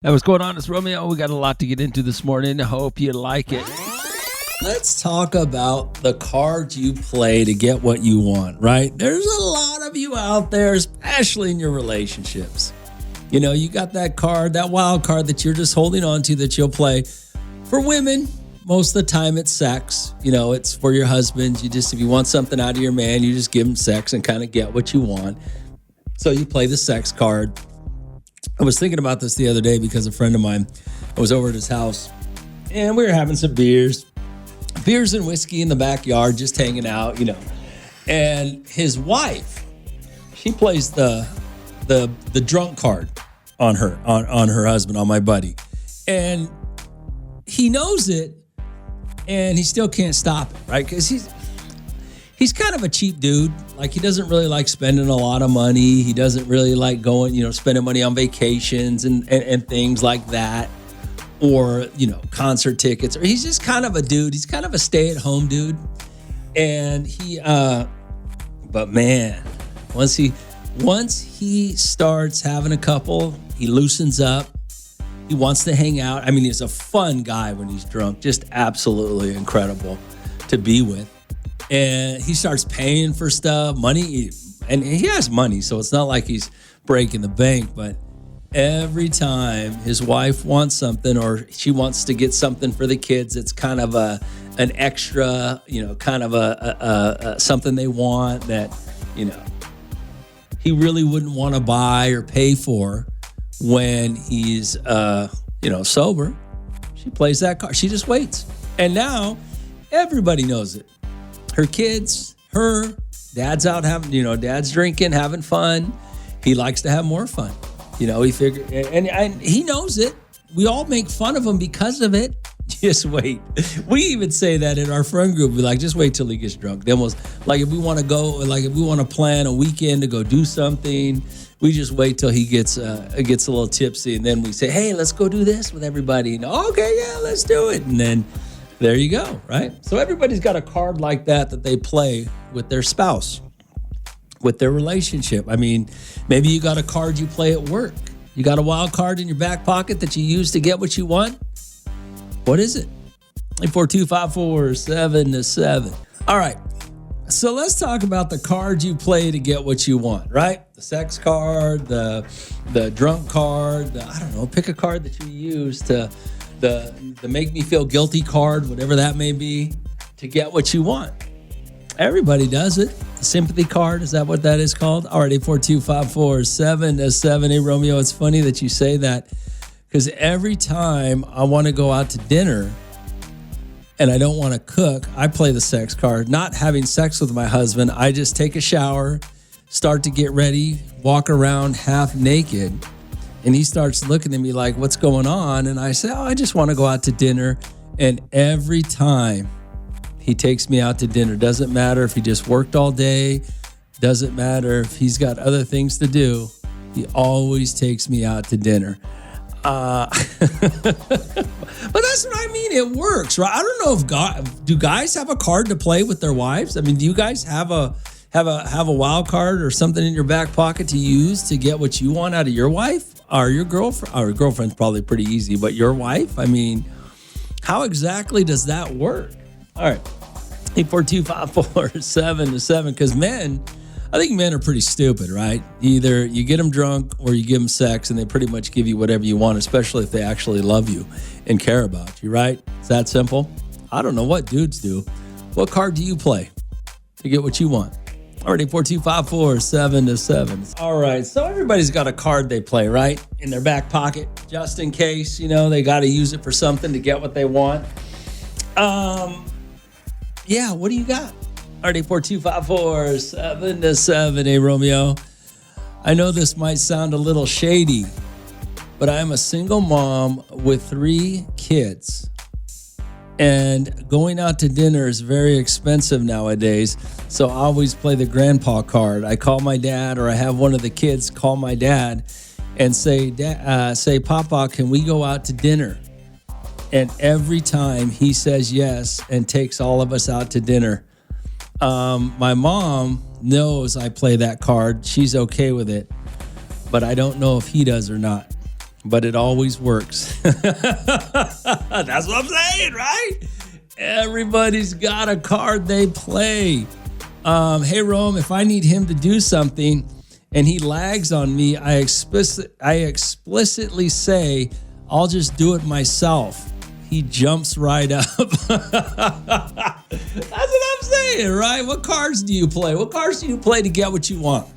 Hey, what's going on? It's Romeo. We got a lot to get into this morning. I hope you like it. Let's talk about the cards you play to get what you want, right? There's a lot of you out there, especially in your relationships. You know, you got that card, that wild card that you're just holding on to that you'll play. For women, most of the time it's sex. You know, it's for your husband. If you want something out of your man, you just give him sex and kind of get what you want. So you play the sex card. I was thinking about this the other day because a friend of mine, I was over at his house and we were having some beers and whiskey in the backyard, just hanging out, you know. And his wife, she plays the drunk card on her husband, on my buddy. And he knows it and he still can't stop it, right? Because he's kind of a cheap dude. Like, he doesn't really like spending a lot of money. He doesn't really like going, spending money on vacations and things like that. Or, concert tickets. Or he's just kind of a dude. He's kind of a stay-at-home dude. And but man, once he starts having a couple, he loosens up. He wants to hang out. I mean, he's a fun guy when he's drunk. Just absolutely incredible to be with. And he starts paying for stuff, money, and he has money, so it's not like he's breaking the bank. But every time his wife wants something or she wants to get something for the kids, it's kind of an extra, kind of a something they want that, he really wouldn't want to buy or pay for when he's, sober. She plays that card. She just waits. And now everybody knows it. Her kids, dad's out having, dad's drinking, having fun. He likes to have more fun. He figured, and he knows it. We all make fun of him because of it. Just wait. We even say that in our friend group. We're like, just wait till he gets drunk. Then if we want to go, if we want to plan a weekend to go do something, we just wait till he gets a little tipsy. And then we say, hey, let's go do this with everybody. And, okay, yeah, let's do it. And then there you go, right? So everybody's got a card like that they play with their spouse, with their relationship. I mean, maybe you got a card you play at work. You got a wild card in your back pocket that you use to get what you want. What is it? 842-547-7. All right. So let's talk about the cards you play to get what you want, right? The sex card, the drunk card, pick a card that you use to the make me feel guilty card, whatever that may be, to get what you want. Everybody does it. The sympathy card, is that what that is called? All right, 842-547-7. Hey, Romeo, it's funny that you say that because every time I want to go out to dinner and I don't want to cook, I play the sex card. Not having sex with my husband, I just take a shower, start to get ready, walk around half naked. And he starts looking at me like, what's going on? And I say, I just want to go out to dinner. And every time he takes me out to dinner, doesn't matter if he just worked all day, doesn't matter if he's got other things to do, he always takes me out to dinner. But that's what I mean. It works, right? I don't know do guys have a card to play with their wives? I mean, do you guys have a wild card or something in your back pocket to use to get what you want out of your wife or your girlfriend? Or girlfriend's probably pretty easy, but your wife? I mean, how exactly does that work? All right, 842-547-7. Because I think men are pretty stupid, right? Either you get them drunk or you give them sex, and they pretty much give you whatever you want, especially if they actually love you and care about you, right? It's that simple. I don't know what dudes do. What card do you play to get what you want? All right, 842-547-7. All right, so everybody's got a card they play, right? In their back pocket, just in case, they got to use it for something to get what they want. Yeah, what do you got? All right, 842-547-7. Hey, Romeo. I know this might sound a little shady, but I am a single mom with 3 kids. And going out to dinner is very expensive nowadays, so I always play the grandpa card. I call my dad, or I have one of the kids call my dad and say, Papa, can we go out to dinner? And every time he says yes and takes all of us out to dinner. My mom knows I play that card. She's okay with it, but I don't know if he does or not. but it always works. That's what I'm saying, right? Everybody's got a card they play. Hey, Rome, if I need him to do something and he lags on me, I explicitly say, I'll just do it myself. He jumps right up. That's what I'm saying, right? What cards do you play? What cards do you play to get what you want?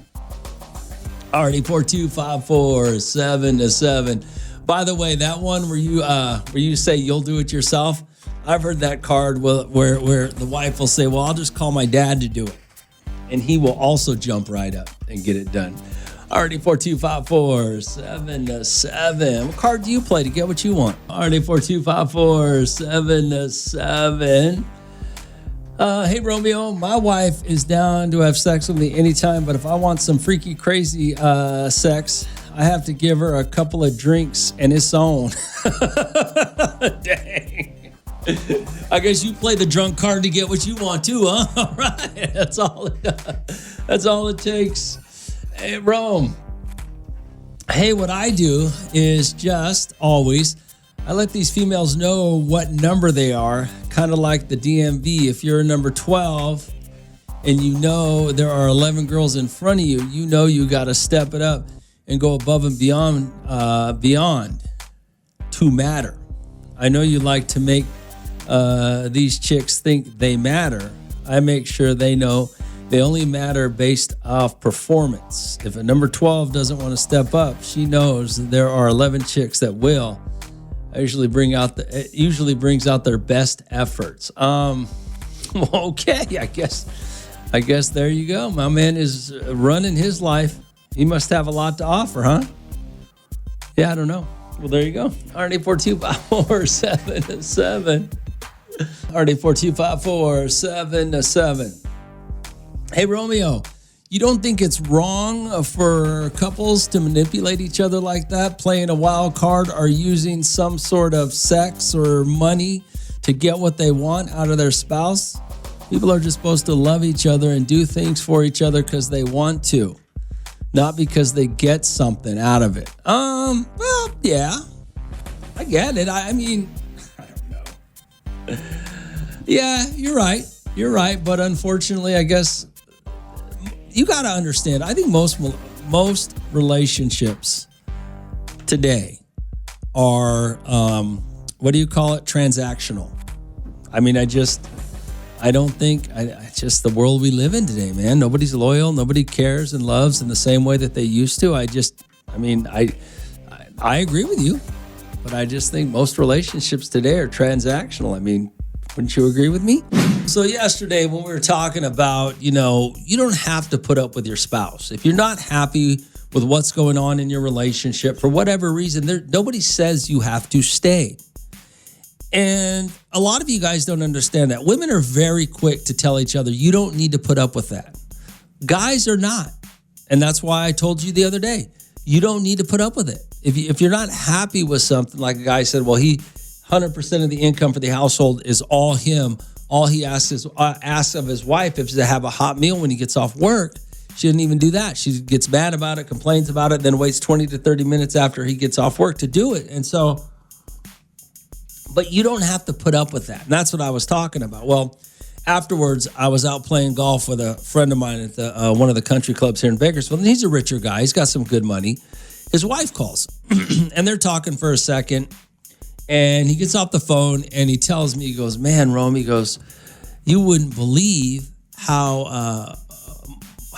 Already 4-2-5-4-7-7. By the way, that one where you say you'll do it yourself, I've heard that card where the wife will say, well, I'll just call my dad to do it. And he will also jump right up and get it done. Already 4-2-5-4-7-7. What card do you play to get what you want? Already 4-2-5-4-7-7. Hey, Romeo, my wife is down to have sex with me anytime, but if I want some freaky, crazy sex, I have to give her a couple of drinks and it's on. Dang. I guess you play the drunk card to get what you want too, huh? All right. That's all it takes. Hey, Rome. Hey, what I do is just always, I let these females know what number they are, kind of like the DMV. If you're number 12 and you know there are 11 girls in front of you, you know you got to step it up and go above and beyond to matter. I know you like to make these chicks think they matter. I make sure they know they only matter based off performance. If a number 12 doesn't want to step up, she knows that there are 11 chicks that will. It usually brings out their best efforts. Okay, I guess there you go. My man is running his life. He must have a lot to offer, huh? Yeah, I don't know. Well, there you go. RD 4-2-5-4-7-7. RD 4-2-5-4-7-7. Hey, Romeo, you don't think it's wrong for couples to manipulate each other like that, playing a wild card or using some sort of sex or money to get what they want out of their spouse? People are just supposed to love each other and do things for each other because they want to, not because they get something out of it. Well, yeah, I get it. I mean, I don't know. Yeah, you're right. But unfortunately, I guess you got to understand, I think most relationships today are, what do you call it? Transactional. I mean, I just the world we live in today, man. Nobody's loyal. Nobody cares and loves in the same way that they used to. I agree with you, but I just think most relationships today are transactional. I mean, wouldn't you agree with me? So yesterday when we were talking about, you don't have to put up with your spouse. If you're not happy with what's going on in your relationship, for whatever reason, nobody says you have to stay. And a lot of you guys don't understand that. Women are very quick to tell each other, you don't need to put up with that. Guys are not. And that's why I told you the other day, you don't need to put up with it. If you're not happy with something, like a guy said, well, 100% of the income for the household is all him. All he asks of his wife is to have a hot meal when he gets off work. She didn't even do that. She gets mad about it, complains about it, then waits 20 to 30 minutes after he gets off work to do it. And so, but you don't have to put up with that. And that's what I was talking about. Well, afterwards, I was out playing golf with a friend of mine at one of the country clubs here in Bakersfield. And he's a richer guy. He's got some good money. His wife calls, and they're talking for a second. And he gets off the phone and he tells me, he goes, man, Rome, he goes, you wouldn't believe how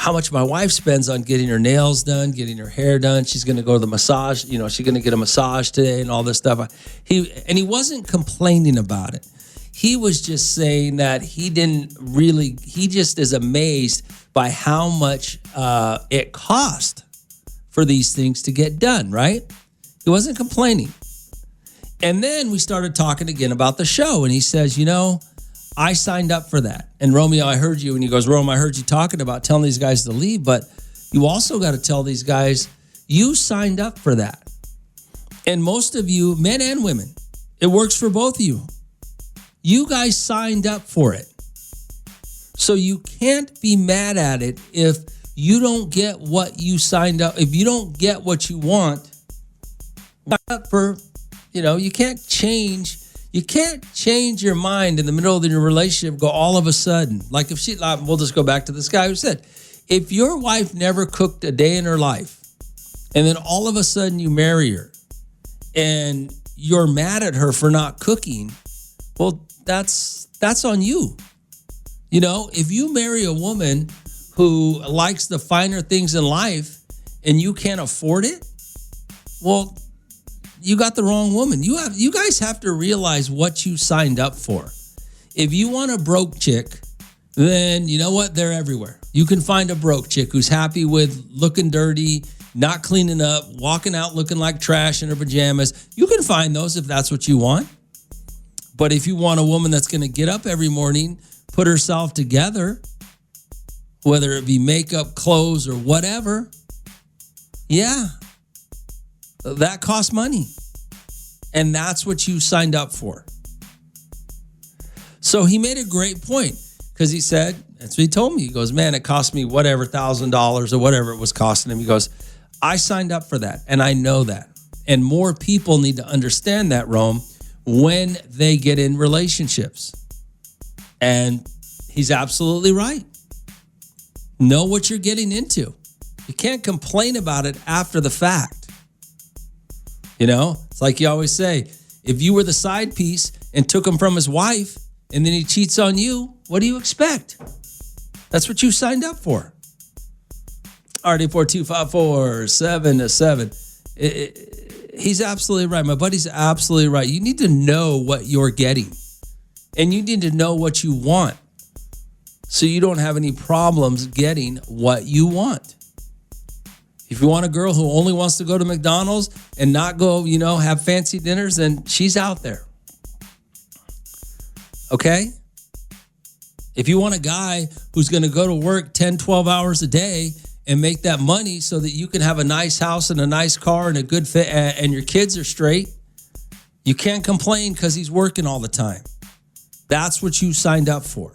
much my wife spends on getting her nails done, getting her hair done. She's going to go to the massage. She's going to get a massage today and all this stuff. He wasn't complaining about it. He was just saying that he just is amazed by how much it cost for these things to get done, right? He wasn't complaining. And then we started talking again about the show. And he says, I signed up for that. And Romeo, I heard you. And he goes, Rome, I heard you talking about telling these guys to leave. But you also got to tell these guys, you signed up for that. And most of you, men and women, it works for both of you. You guys signed up for it. So you can't be mad at it if you don't get what you signed up. If you don't get what you want, Not for, you can't change your mind in the middle of your relationship, go all of a sudden. Like we'll just go back to this guy who said, if your wife never cooked a day in her life, and then all of a sudden you marry her, and you're mad at her for not cooking, well, that's on you. If you marry a woman who likes the finer things in life and you can't afford it, well, you got the wrong woman. You guys have to realize what you signed up for. If you want a broke chick, then you know what? They're everywhere. You can find a broke chick who's happy with looking dirty, not cleaning up, walking out looking like trash in her pajamas. You can find those if that's what you want. But if you want a woman that's going to get up every morning, put herself together, whether it be makeup, clothes, or whatever, yeah, that costs money. And that's what you signed up for. So he made a great point because he said, that's what he told me. He goes, man, it cost me whatever, $1,000 or whatever it was costing him. He goes, I signed up for that, and I know that. And more people need to understand that, Rome, when they get in relationships. And he's absolutely right. Know what you're getting into. You can't complain about it after the fact. It's like you always say, if you were the side piece and took him from his wife and then he cheats on you, what do you expect? That's what you signed up for. RD4254-7-7. He's absolutely right. My buddy's absolutely right. You need to know what you're getting. And you need to know what you want so you don't have any problems getting what you want. If you want a girl who only wants to go to McDonald's and not go, have fancy dinners, then she's out there. Okay? If you want a guy who's going to go to work 10, 12 hours a day and make that money so that you can have a nice house and a nice car and a good fit and your kids are straight, you can't complain because he's working all the time. That's what you signed up for.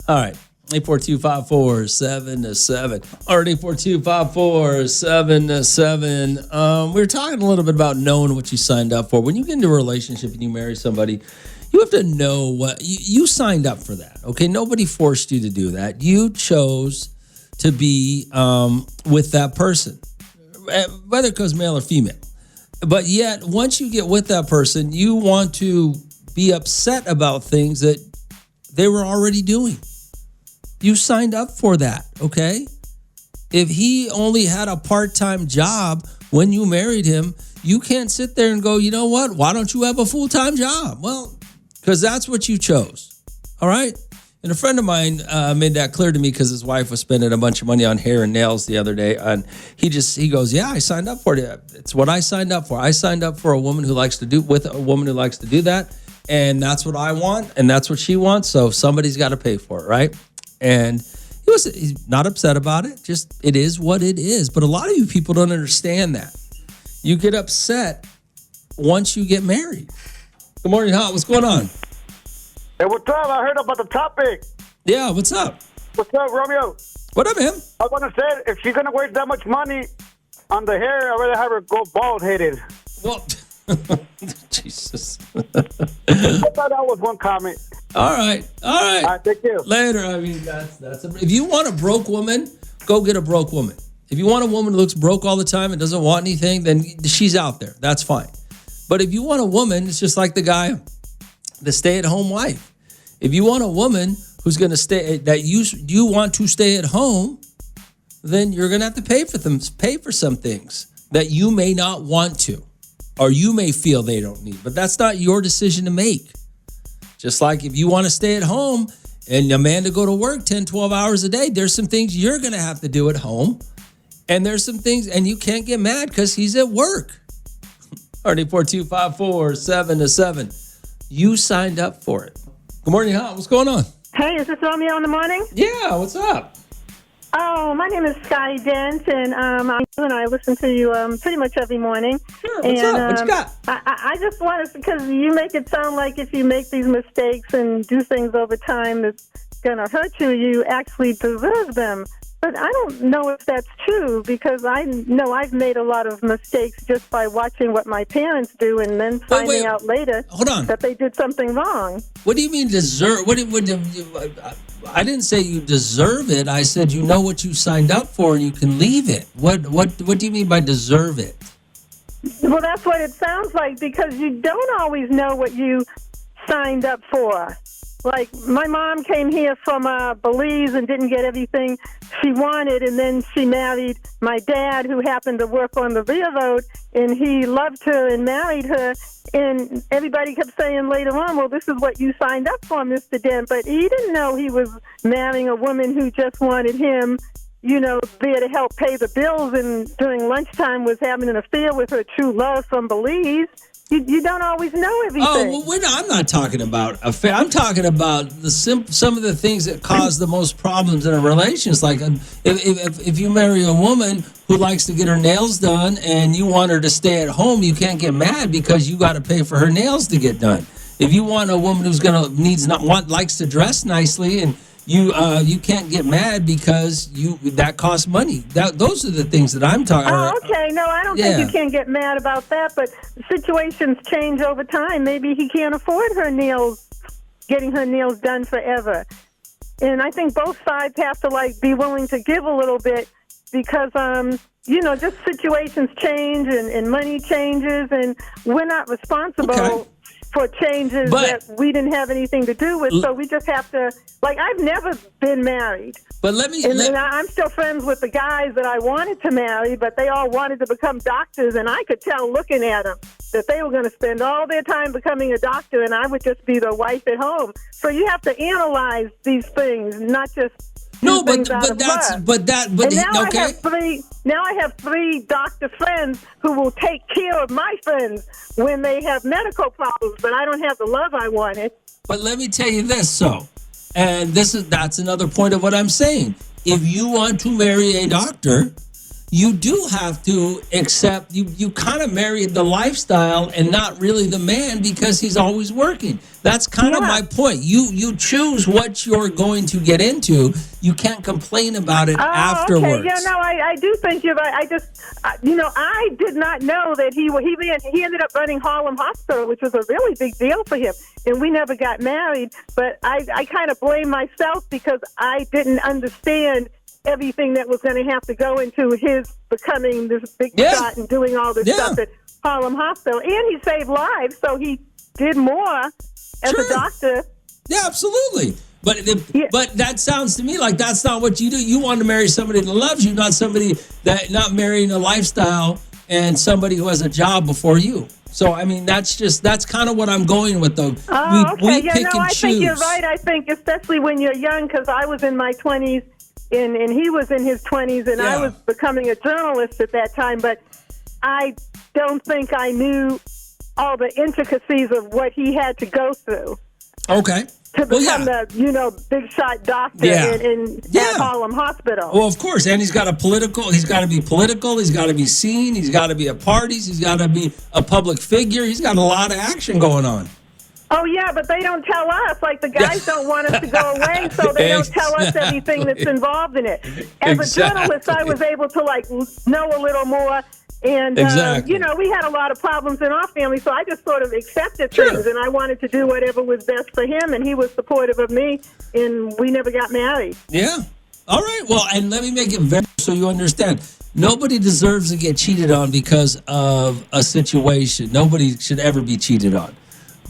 All right. 842-547-7. Or 842-547-7. We were talking a little bit about knowing what you signed up for. When you get into a relationship and you marry somebody, you have to know what you signed up for that. Okay. Nobody forced you to do that. You chose to be with that person, whether it goes male or female. But yet, once you get with that person, you want to be upset about things that they were already doing. You signed up for that, okay? If he only had a part-time job when you married him, you can't sit there and go, you know what? Why don't you have a full-time job? Well, because that's what you chose, all right? And a friend of mine made that clear to me because his wife was spending a bunch of money on hair and nails the other day. And he goes, yeah, I signed up for it. It's what I signed up for. I signed up for a woman who likes to do that. And that's what I want. And that's what she wants. So somebody's got to pay for it, right? And he's not upset about it. Just, it is what it is. But a lot of you people don't understand that. You get upset once you get married. Good morning, Hot. What's going on? Hey, what's up? I heard about the topic. Yeah, what's up? What's up, Romeo? What up, man? I want to say, if she's going to waste that much money on the hair, I'd rather have her go bald-headed. Well, Jesus. I thought that was one comment. All right. All right, thank you. Later. I mean, if you want a broke woman, go get a broke woman. If you want a woman who looks broke all the time and doesn't want anything, then she's out there. That's fine. But if you want a woman, it's just like the guy, the stay-at-home wife. If you want a woman who's going to you want to stay at home, then you're going to have to pay for some things that you may not want to, or you may feel they don't need. But that's not your decision to make. Just like if you want to stay at home and a man to go to work 10, 12 hours a day, there's some things you're going to have to do at home. And there's some things, and you can't get mad because he's at work. RD4254-7-7. You signed up for it. Good morning, Hot. What's going on? Hey, is this Romeo in the Morning? Yeah, what's up? Oh, my name is Sky Dent, and I listen to you pretty much every morning. Sure, what's up? What you got? I just wanted, because you make it sound like if you make these mistakes and do things over time that's going to hurt you, you actually deserve them. But I don't know if that's true because I know I've made a lot of mistakes just by watching what my parents do and then finding out later that they did something wrong. What do you mean deserve? I didn't say you deserve it. I said you know what you signed up for and you can leave it. What do you mean by deserve it? Well, that's what it sounds like because you don't always know what you signed up for. Like, my mom came here from Belize and didn't get everything she wanted, and then she married my dad, who happened to work on the railroad, and he loved her and married her, and everybody kept saying later on, well, this is what you signed up for, Mr. Dent, but he didn't know he was marrying a woman who just wanted him, there to help pay the bills, and during lunchtime was having an affair with her true love from Belize. You don't always know everything. Oh, well, I'm not talking about affair. I'm talking about some of the things that cause the most problems in a relationship. Like if you marry a woman who likes to get her nails done and you want her to stay at home, you can't get mad because you got to pay for her nails to get done. If you want a woman who's likes to dress nicely and you can't get mad because that costs money. Those are the things that I'm talking about. Oh, okay. No, I don't think you can get mad about that, but situations change over time. Maybe he can't afford getting her nails done forever. And I think both sides have to be willing to give a little bit because just situations change and money changes and we're not responsible for changes that we didn't have anything to do with. So we just have to, I've never been married. But I'm still friends with the guys that I wanted to marry, but they all wanted to become doctors, and I could tell looking at them that they were going to spend all their time becoming a doctor, and I would just be the wife at home. So you have to analyze these things, not just now I have three doctor friends who will take care of my friends when they have medical problems, but I don't have the love I wanted. But let me tell you this, and that's another point of what I'm saying. If you want to marry a doctor, you do have to accept, you kind of marry the lifestyle and not really the man because he's always working. That's kind of my point. You choose what you're going to get into. You can't complain about it afterwards. Okay. Yeah, no, I do think you're right. I just, I did not know that he ended up running Harlem Hospital, which was a really big deal for him. And we never got married. But I kind of blame myself because I didn't understand everything that was going to have to go into his becoming this big shot and doing all this stuff at Harlem Hospital. And he saved lives, so he did more as a doctor. Yeah, absolutely. But that sounds to me like that's not what you do. You want to marry somebody that loves you, not marrying a lifestyle and somebody who has a job before you. So, I mean, that's kind of what I'm going with, though. We pick and choose. I think you're right. I think especially when you're young, because I was in my 20s, and he was in his 20s, and I was becoming a journalist at that time, but I don't think I knew all the intricacies of what he had to go through. Okay. To become the big shot doctor in Harlem Hospital. Well, of course, and he's got to be political, he's got to be seen, he's got to be at parties, he's got to be a public figure, he's got a lot of action going on. Oh, yeah, but they don't tell us. Like, the guys don't want us to go away, so they don't tell us everything that's involved in it. As a journalist, I was able to, know a little more. And, we had a lot of problems in our family, so I just sort of accepted things, and I wanted to do whatever was best for him, and he was supportive of me, and we never got married. Yeah. All right. Well, and let me make it very so you understand. Nobody deserves to get cheated on because of a situation. Nobody should ever be cheated on.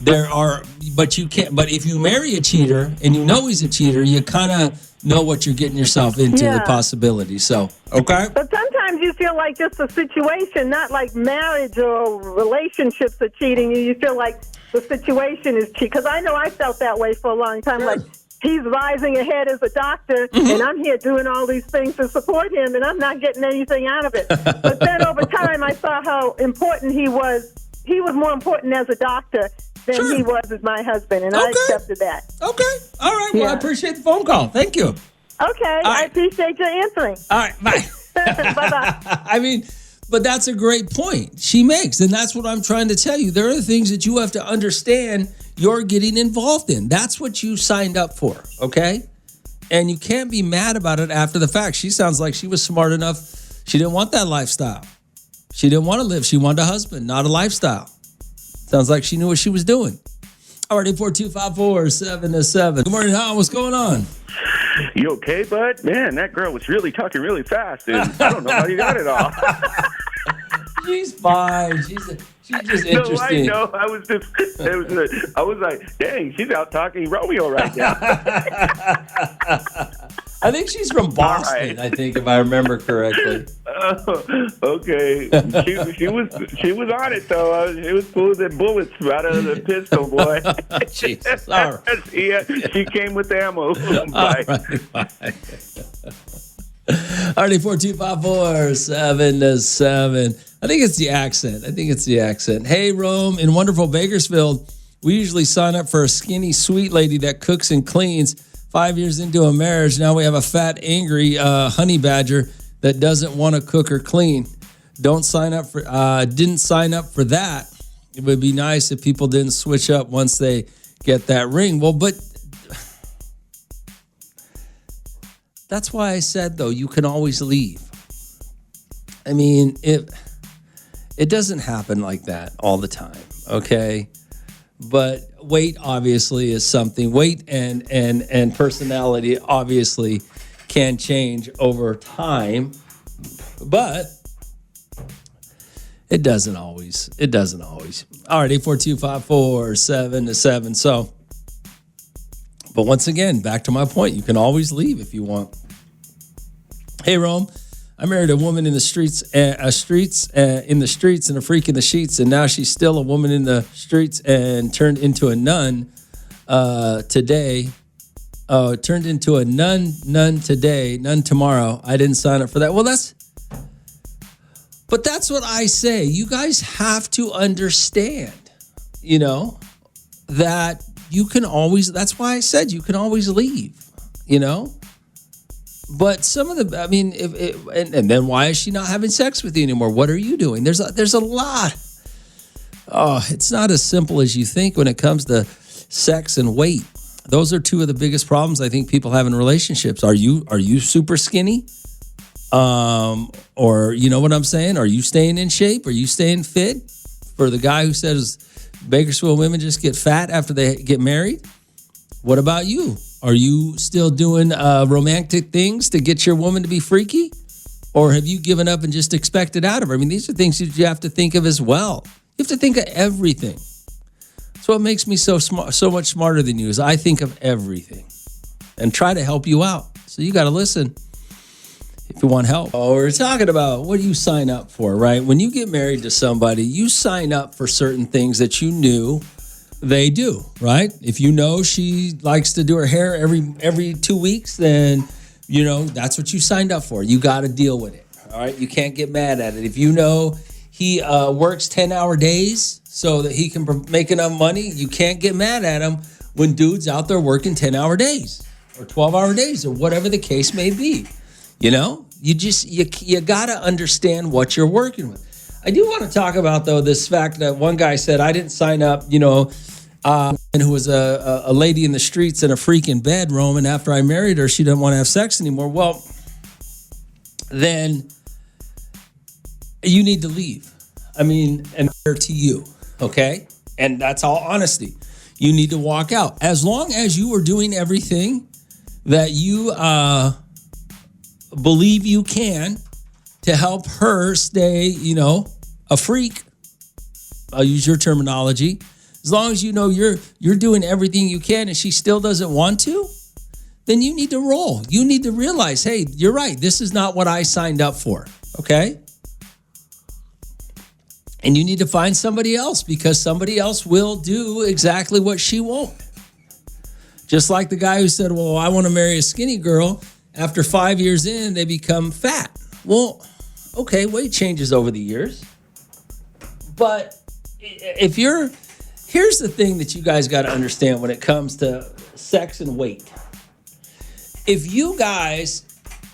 But you can't. But if you marry a cheater and you know he's a cheater, you kind of know what you're getting yourself into, the possibility. So, okay. But sometimes you feel like just a situation, not like marriage or relationships are cheating you. You feel like the situation is cheating. Because I know I felt that way for a long time. Like, he's rising ahead as a doctor, and I'm here doing all these things to support him, and I'm not getting anything out of it. But then over time, I saw how important he was. He was more important as a doctor than he was as my husband, and I accepted that. Okay. All right. Well, I appreciate the phone call. Thank you. Okay. I appreciate your answering. All right. Bye. Bye-bye. I mean, but that's a great point she makes, and that's what I'm trying to tell you. There are things that you have to understand you're getting involved in. That's what you signed up for, okay? And you can't be mad about it after the fact. She sounds like she was smart enough. She didn't want that lifestyle. She didn't want to live. She wanted a husband, not a lifestyle. Sounds like she knew what she was doing. All right, 842-547-7. Good morning, Hal. What's going on? You okay, bud? Man, that girl was really talking really fast, and I don't know how you got it all. She's fine. She's just interesting. No, I know. I was like, dang, she's out talking Romeo right now. I think she's from Boston. Right. I think, if I remember correctly. Okay, she was on it though. It was pulling bullets out of the pistol, boy. Jesus, all right. Yeah, she came with ammo. Bye. All right, 42547-7. I think it's the accent. Hey, Rome, in wonderful Bakersfield, we usually sign up for a skinny, sweet lady that cooks and cleans. 5 years into a marriage, now we have a fat, angry honey badger that doesn't want to cook or clean. Didn't sign up for that. It would be nice if people didn't switch up once they get that ring. Well, but that's why I said, though, you can always leave. I mean, it doesn't happen like that all the time, okay? But weight obviously is something. Weight and personality obviously can change over time, but it doesn't always. All right, 842-547-7. So, but once again, back to my point, you can always leave if you want. Hey, Rome, I married a woman in the streets, and a freak in the sheets, and now she's still a woman in the streets and turned into a nun today. Turned into a nun today, nun tomorrow. I didn't sign up for that. Well, that's what I say. You guys have to understand, that you can always, that's why I said you can always leave, But some of the, I mean, and then why is she not having sex with you anymore? What are you doing? There's a lot. Oh, it's not as simple as you think when it comes to sex and weight. Those are two of the biggest problems I think people have in relationships. Are you super skinny? Or you know what I'm saying? Are you staying in shape? Are you staying fit? For the guy who says Bakersfield women just get fat after they get married. What about you? Are you still doing romantic things to get your woman to be freaky? Or have you given up and just expected out of her? I mean, these are things that you have to think of as well. You have to think of everything. That's what makes me so much smarter than you, is I think of everything and try to help you out. So you got to listen if you want help. Oh, we're talking about what do you sign up for, right? When you get married to somebody, you sign up for certain things that you knew they do, right? If you know she likes to do her hair every 2 weeks, then, that's what you signed up for. You got to deal with it, all right? You can't get mad at it. If you know he works 10-hour days so that he can make enough money, you can't get mad at him when dude's out there working 10-hour days or 12-hour days or whatever the case may be. You got to understand what you're working with. I do want to talk about, though, this fact that one guy said, I didn't sign up, and who was a lady in the streets and a freak in bed, Roman. After I married her, she didn't want to have sex anymore. Well, then you need to leave. I mean, and to you, okay? And that's all honesty. You need to walk out. As long as you are doing everything that you believe you can to help her stay, a freak. I'll use your terminology. As long as you know you're doing everything you can and she still doesn't want to, then you need to roll. You need to realize, hey, you're right. This is not what I signed up for, okay? And you need to find somebody else, because somebody else will do exactly what she won't. Just like the guy who said, well, I want to marry a skinny girl. After 5 years in, they become fat. Well, okay, weight changes over the years. But here's the thing that you guys got to understand when it comes to sex and weight. If you guys,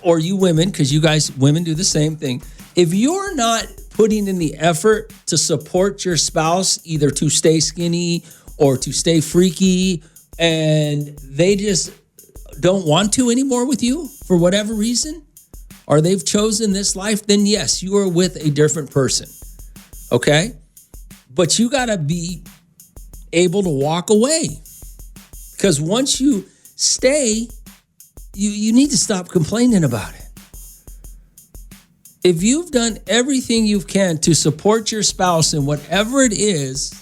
or you women, because you guys, women do the same thing. If you're not putting in the effort to support your spouse, either to stay skinny or to stay freaky, and they just don't want to anymore with you for whatever reason, or they've chosen this life, then yes, you are with a different person. Okay? But you got to be able to walk away. Because once you stay, you need to stop complaining about it. If you've done everything you can to support your spouse in whatever it is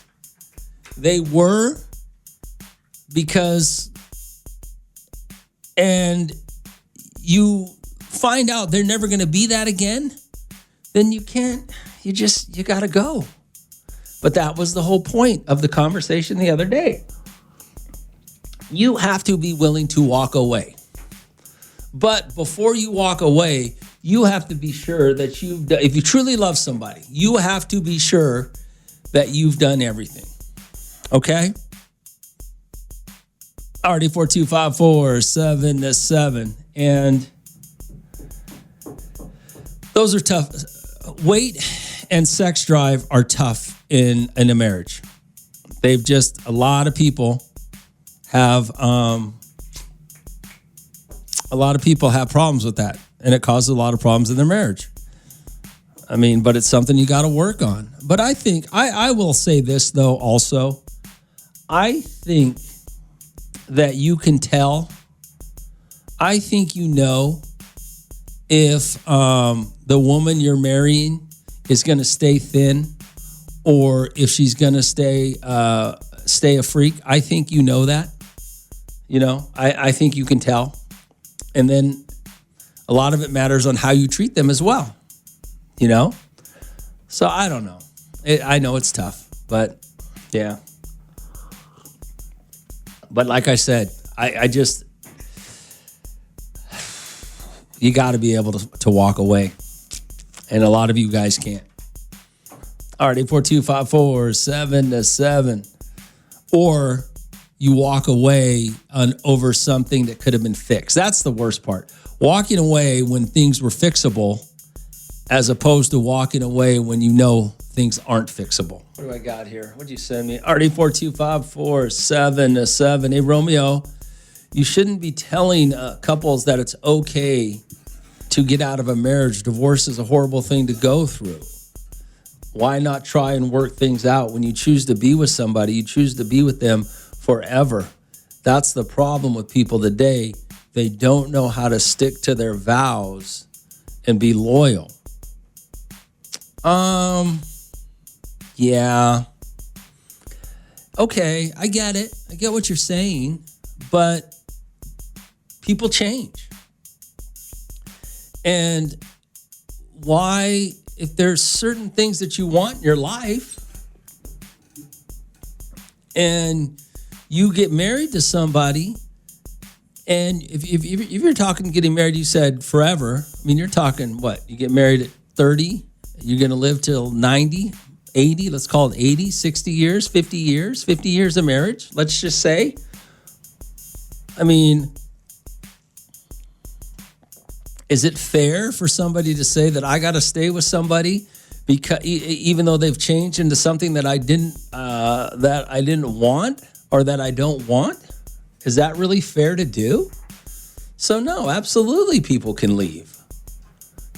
they were, and you find out they're never going to be that again, then you got to go. But that was the whole point of the conversation the other day. You have to be willing to walk away. But before you walk away, you have to be sure that if you truly love somebody, you have to be sure that you've done everything. Okay? Already 42547-7. And those are tough. Weight and sex drive are tough in a marriage. A lot of people have problems with that, and it causes a lot of problems in their marriage. I mean, but it's something you got to work on. But I think I will say this though also. I think that you can tell. I think you know if the woman you're marrying is going to stay thin, or if she's going to stay a freak. I think you know that. You know, I think you can tell. And then a lot of it matters on how you treat them as well. You know? So I don't know. I know it's tough, but yeah. But like I said, I just, you got to be able to walk away. And a lot of you guys can't. All right, 842-547-7. Or you walk away over something that could have been fixed. That's the worst part. Walking away when things were fixable, as opposed to walking away when you know things aren't fixable. What do I got here? What'd you send me? Already 425-447-7. Hey, Romeo, you shouldn't be telling couples that it's okay to get out of a marriage. Divorce is a horrible thing to go through. Why not try and work things out? When you choose to be with somebody, you choose to be with them forever. That's the problem with people today. They don't know how to stick to their vows and be loyal. Yeah. Okay, I get it. I get what you're saying, but people change. And why, if there's certain things that you want in your life and you get married to somebody, and if you're talking getting married, you said forever. I mean, you're talking what? You get married at 30, you're going to live till 90, 80, let's call it 80, 60 years, 50 years of marriage, let's just say. I mean, is it fair for somebody to say that I got to stay with somebody because even though they've changed into something that I didn't want or that I don't want? Is that really fair to do? So no, absolutely people can leave.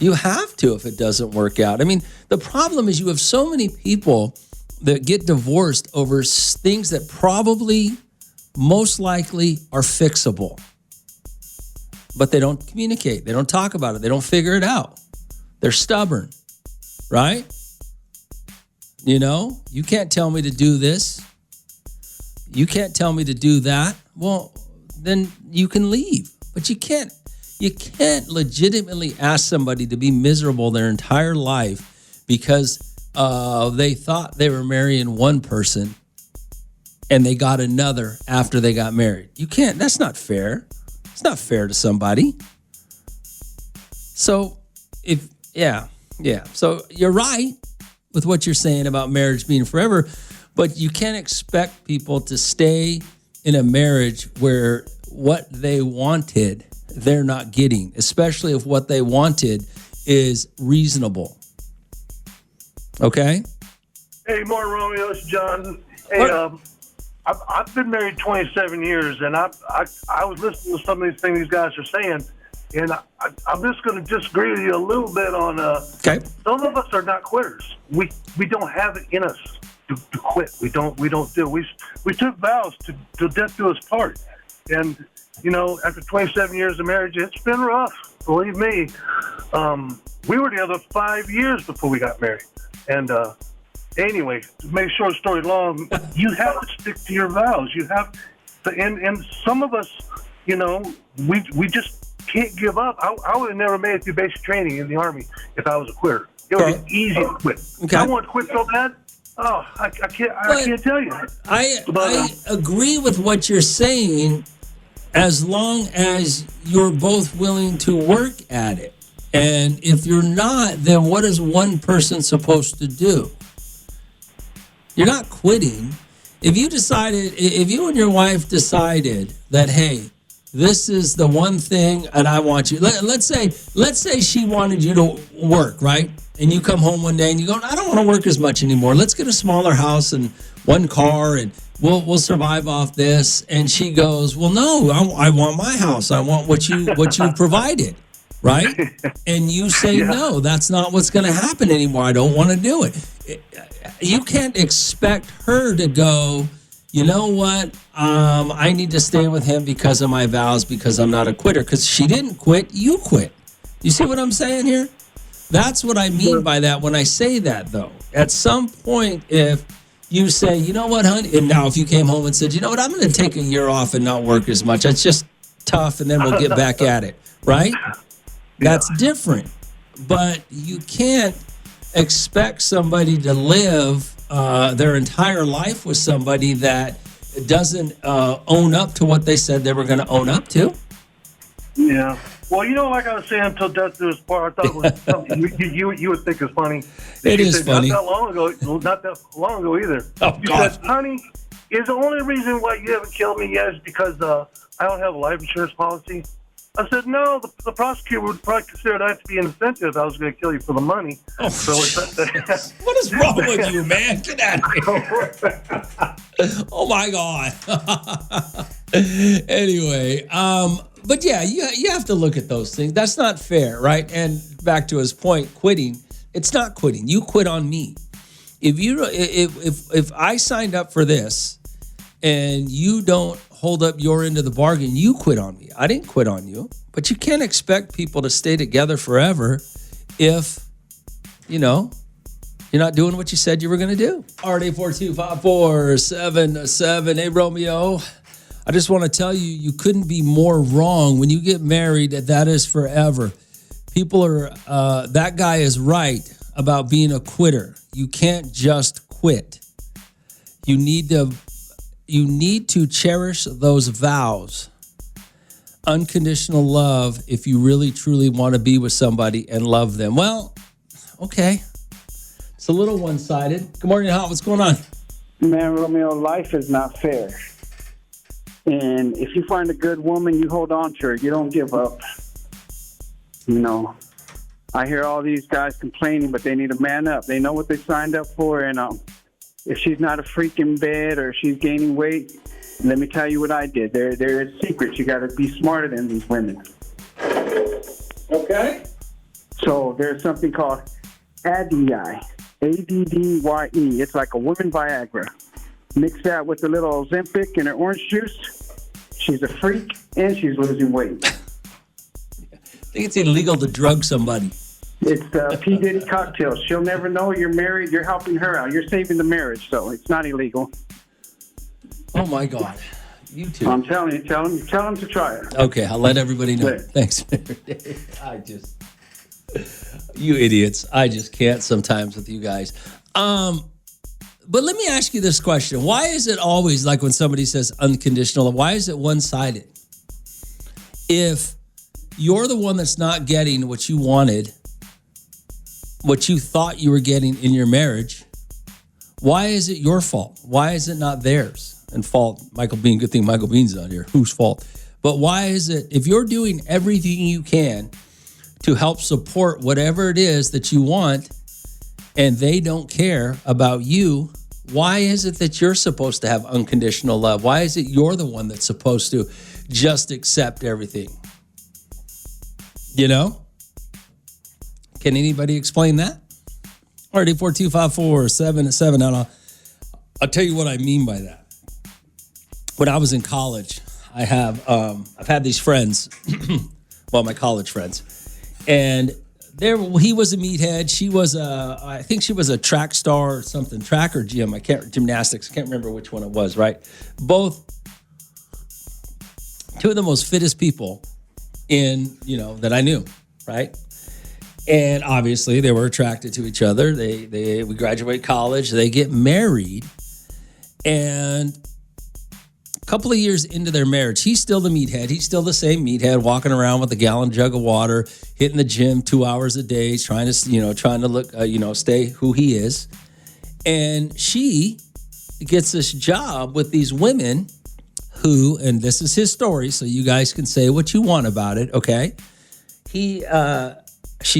You have to if it doesn't work out. I mean, the problem is you have so many people that get divorced over things that probably, most likely, are fixable. But they don't communicate. They don't talk about it. They don't figure it out. They're stubborn, right? You know, you can't tell me to do this. You can't tell me to do that. Well, then you can leave. But you can't legitimately ask somebody to be miserable their entire life because they thought they were marrying one person and they got another after they got married. You can't. That's not fair. It's not fair to somebody. So So you're right with what you're saying about marriage being forever, but you can't expect people to stay in a marriage where what they wanted, they're not getting, especially if what they wanted is reasonable. Okay? Hey, morning, Romeo. It's John. Hey, I've been married 27 years, and I was listening to some of these things these guys are saying, and I'm just going to disagree with you a little bit on. Okay. Some of us are not quitters. We don't have it in us to quit. We don't do. We took vows to death do us part, and after 27 years of marriage, it's been rough. Believe me. We were together 5 years before we got married, and. Anyway, to make short story long, you have to stick to your vows. You have to, and some of us, we just can't give up. I would have never made it through basic training in the Army if I was a quitter. It would be easy to quit. Okay. I want to quit so bad. Oh, I can't tell you. I agree with what you're saying, as long as you're both willing to work at it. And if you're not, then what is one person supposed to do? You're not quitting. If you and your wife decided that, hey, this is the one thing and I want you, let's say she wanted you to work, right? And you come home one day and you go, I don't want to work as much anymore. Let's get a smaller house and one car and we'll survive off this. And she goes, well, no, I want my house. I want what you provided. Right? And you say, no, that's not what's going to happen anymore. I don't want to do it. You can't expect her to go, you know what? I need to stay with him because of my vows, because I'm not a quitter. Because she didn't quit, you quit. You see what I'm saying here? That's what I mean by that when I say that, though. At some point, if you say, you know what, honey? And now if you came home and said, you know what, I'm going to take a year off and not work as much. It's just tough, and then we'll get back at it, right? That's different. But you can't expect somebody to live their entire life with somebody that doesn't own up to what they said they were going to own up to. Yeah. Well, like I was saying, until death do us part, I thought it was something you would think is funny. It is funny. Not that long ago either. Oh, you God. said, honey, is the only reason why you haven't killed me yet is because I don't have a life insurance policy? I said, no, the prosecutor would probably consider that to be an incentive if I was going to kill you for the money. Oh, so what is wrong with you, man? Get out of here. Oh, my God. Anyway, but yeah, you have to look at those things. That's not fair, right? And back to his point, quitting, it's not quitting. You quit on me. If I signed up for this and you don't hold up your end of the bargain, you quit on me. I didn't quit on you. But you can't expect people to stay together forever if, you're not doing what you said you were going to do. RD4254777. Hey, Romeo. I just want to tell you, you couldn't be more wrong. When you get married, that is forever. People are, that guy is right about being a quitter. You can't just quit. You need to cherish those vows. Unconditional love if you really, truly want to be with somebody and love them. Well, okay. It's a little one-sided. Good morning, Hot. What's going on? Man, Romeo, life is not fair. And if you find a good woman, you hold on to her. You don't give up. I hear all these guys complaining, but they need to man up. They know what they signed up for, and if she's not a freak in bed or she's gaining weight, let me tell you what I did. There is secrets. You got to be smarter than these women. Okay. So there's something called ADDYE, ADDYE. It's like a woman Viagra. Mix that with a little Ozempic and her orange juice. She's a freak and she's losing weight. I think it's illegal to drug somebody. It's the P. Diddy cocktail. She'll never know you're married. You're helping her out. You're saving the marriage, so it's not illegal. Oh, my God. You too. I'm telling you, tell them to try it. Okay, I'll let everybody know. Good. Thanks. You idiots. I just can't sometimes with you guys. But let me ask you this question. Why is it always like when somebody says unconditional, why is it one-sided? If you're the one that's not getting what you wanted, what you thought you were getting in your marriage, why is it your fault? Why is it not theirs? And fault, Michael Bean, good thing Michael Bean's not here. Whose fault? But why is it, if you're doing everything you can to help support whatever it is that you want, and they don't care about you, Why is it that you're supposed to have unconditional love? Why is it you're the one that's supposed to just accept everything? You know? Can anybody explain that? All right, 842-547-7. Now, I'll tell you what I mean by that. When I was in college, I've had these friends, well, my college friends, and he was a meathead. She was I think she was a track star or something, track or gym. Gymnastics. I can't remember which one it was. Right, both two of the most fittest people that I knew. Right, and obviously they were attracted to each other. We graduate college. They get married, and a couple of years into their marriage, he's still the meathead. He's still the same meathead, walking around with a gallon jug of water, hitting the gym 2 hours a day, trying to look, stay who he is. And she gets this job with these women who, and this is his story, so you guys can say what you want about it, okay? She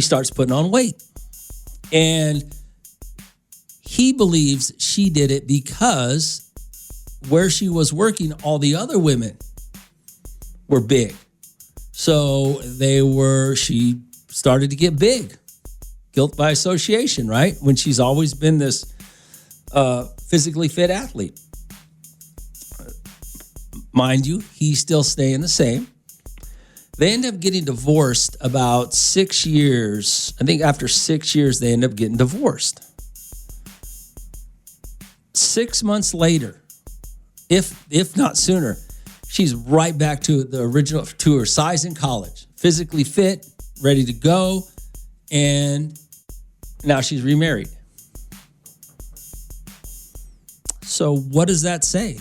starts putting on weight. And he believes she did it because where she was working, all the other women were big. So she started to get big. Guilt by association, right? When she's always been this physically fit athlete. Mind you, he's still staying the same. They end up getting divorced about 6 years. I think after 6 years, they end up getting divorced. 6 months later, if not sooner, she's right back to her size in college, physically fit, ready to go, and now she's remarried. So what does that say?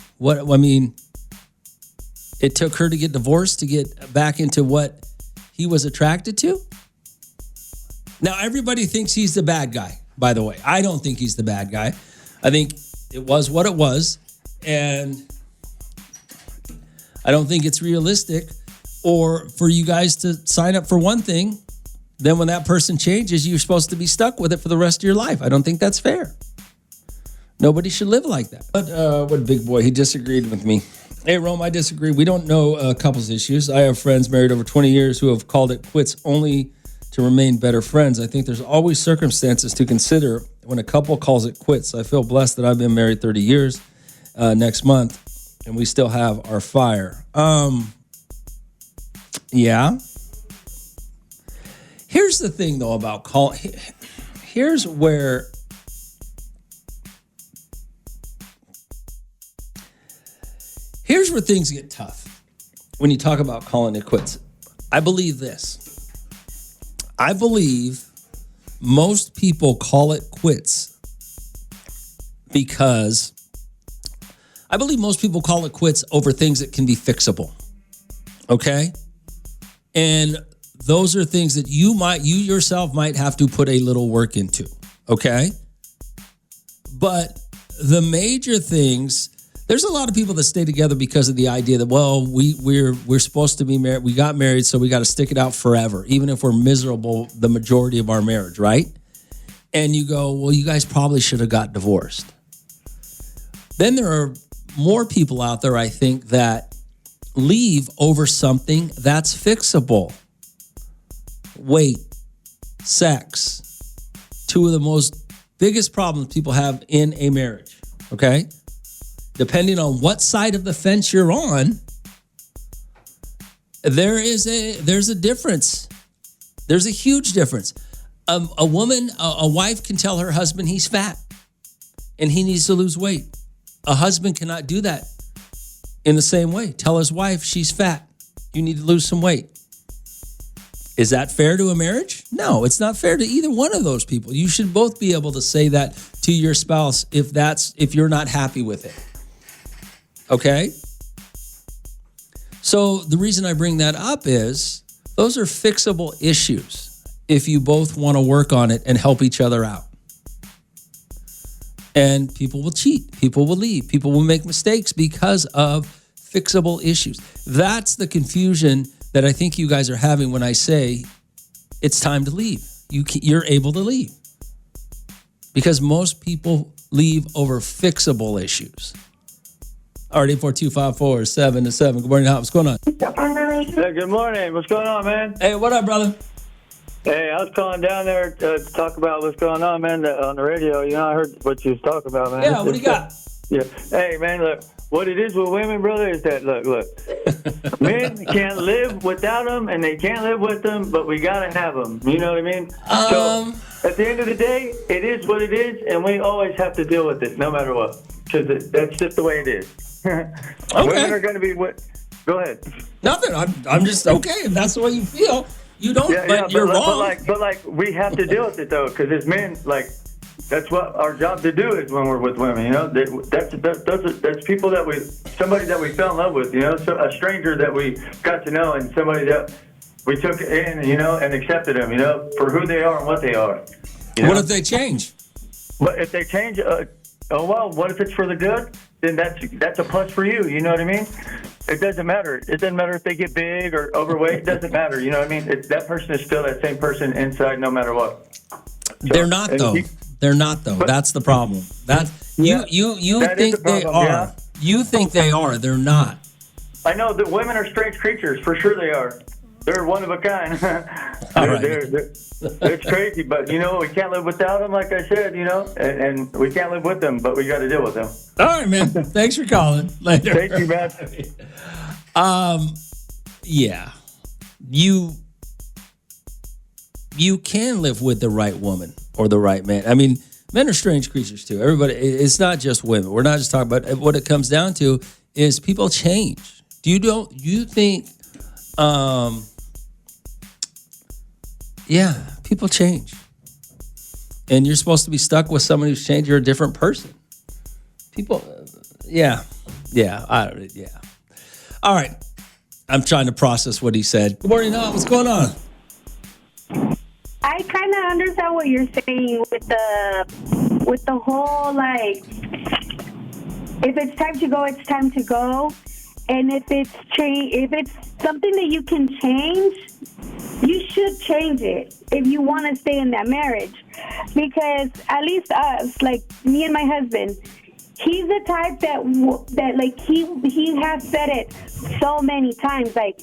It took her to get divorced to get back into what he was attracted to? Now, everybody thinks he's the bad guy, by the way. I don't think he's the bad guy. I think it was what it was. And I don't think it's realistic or for you guys to sign up for one thing. Then when that person changes, you're supposed to be stuck with it for the rest of your life. I don't think that's fair. Nobody should live like that. But what big boy, he disagreed with me. Hey, Rome, I disagree. We don't know couples issues. I have friends married over 20 years who have called it quits only to remain better friends. I think there's always circumstances to consider when a couple calls it quits. I feel blessed that I've been married 30 years next month, and we still have our fire. Yeah. Here's the thing, though, about calling. Here's where things get tough when you talk about calling it quits. I believe this. I believe most people call it quits because over things that can be fixable. Okay? And those are things that you yourself might have to put a little work into. Okay? But the major things, there's a lot of people that stay together because of the idea that, well, we're supposed to be married. We got married, so we got to stick it out forever, even if we're miserable the majority of our marriage, right? And you go, well, you guys probably should have got divorced. Then there are more people out there, I think, that leave over something that's fixable. Weight, sex, two of the most biggest problems people have in a marriage, okay? Depending on what side of the fence you're on, there's a difference. There's a huge difference. A wife can tell her husband he's fat and he needs to lose weight. A husband cannot do that in the same way. Tell his wife she's fat. You need to lose some weight. Is that fair to a marriage? No, it's not fair to either one of those people. You should both be able to say that to your spouse if you're not happy with it. Okay? So the reason I bring that up is those are fixable issues if you both want to work on it and help each other out. And people will cheat. People will leave. People will make mistakes because of fixable issues. That's the confusion that I think you guys are having when I say it's time to leave. You're able to leave. Because most people leave over fixable issues. All right, 842-547-7. Good morning, Hop. What's going on? Hey, good morning. What's going on, man? Hey, what up, brother? Hey, I was calling down there to talk about what's going on, man, on the radio. You know, I heard what you was talking about, man. Yeah, what do you got? Yeah. Hey, man, look, what it is with women, brother, is that, look, men can't live without them, and they can't live with them, but we got to have them. You know what I mean? So, at the end of the day, it is what it is, and we always have to deal with it, no matter what, because that's just the way it is. Women are going to be what? Go ahead. Nothing. I'm just okay. If that's the way you feel, you don't. But you're wrong. But we have to deal with it though, because as men, that's what our job to do is when we're with women. You know, that's people somebody that we fell in love with. You know, so a stranger that we got to know, and somebody that we took in, you know, and accepted them. You know, for who they are and what they are. What if they change? But if they change, what if it's for the good? Then that's a plus for you. You know what I mean? It doesn't matter. It doesn't matter if they get big or overweight. It doesn't matter. You know what I mean? That person is still that same person inside, no matter what. So, they're not though. They're not though. That's the problem. You think they are. Yeah. You think they are. They're not. I know that women are strange creatures. For sure they are. They're one of a kind. It's crazy, but you know we can't live without them. Like I said, you know, and we can't live with them, but we got to deal with them. All right, man. Thanks for calling. Later. Thank you, man. Yeah, you can live with the right woman or the right man. I mean, men are strange creatures too. Everybody. It's not just women. We're not just talking about what it comes down to is people change. You think? Yeah, people change. And you're supposed to be stuck with someone who's changed. You're a different person. People, yeah. All right. I'm trying to process what he said. Good morning, Hop. What's going on? I kind of understand what you're saying with the whole, like, if it's time to go, it's time to go. And if it's something that you can change, you should change it if you want to stay in that marriage. Because at least us, like me and my husband, he's the type that like he has said it so many times, like,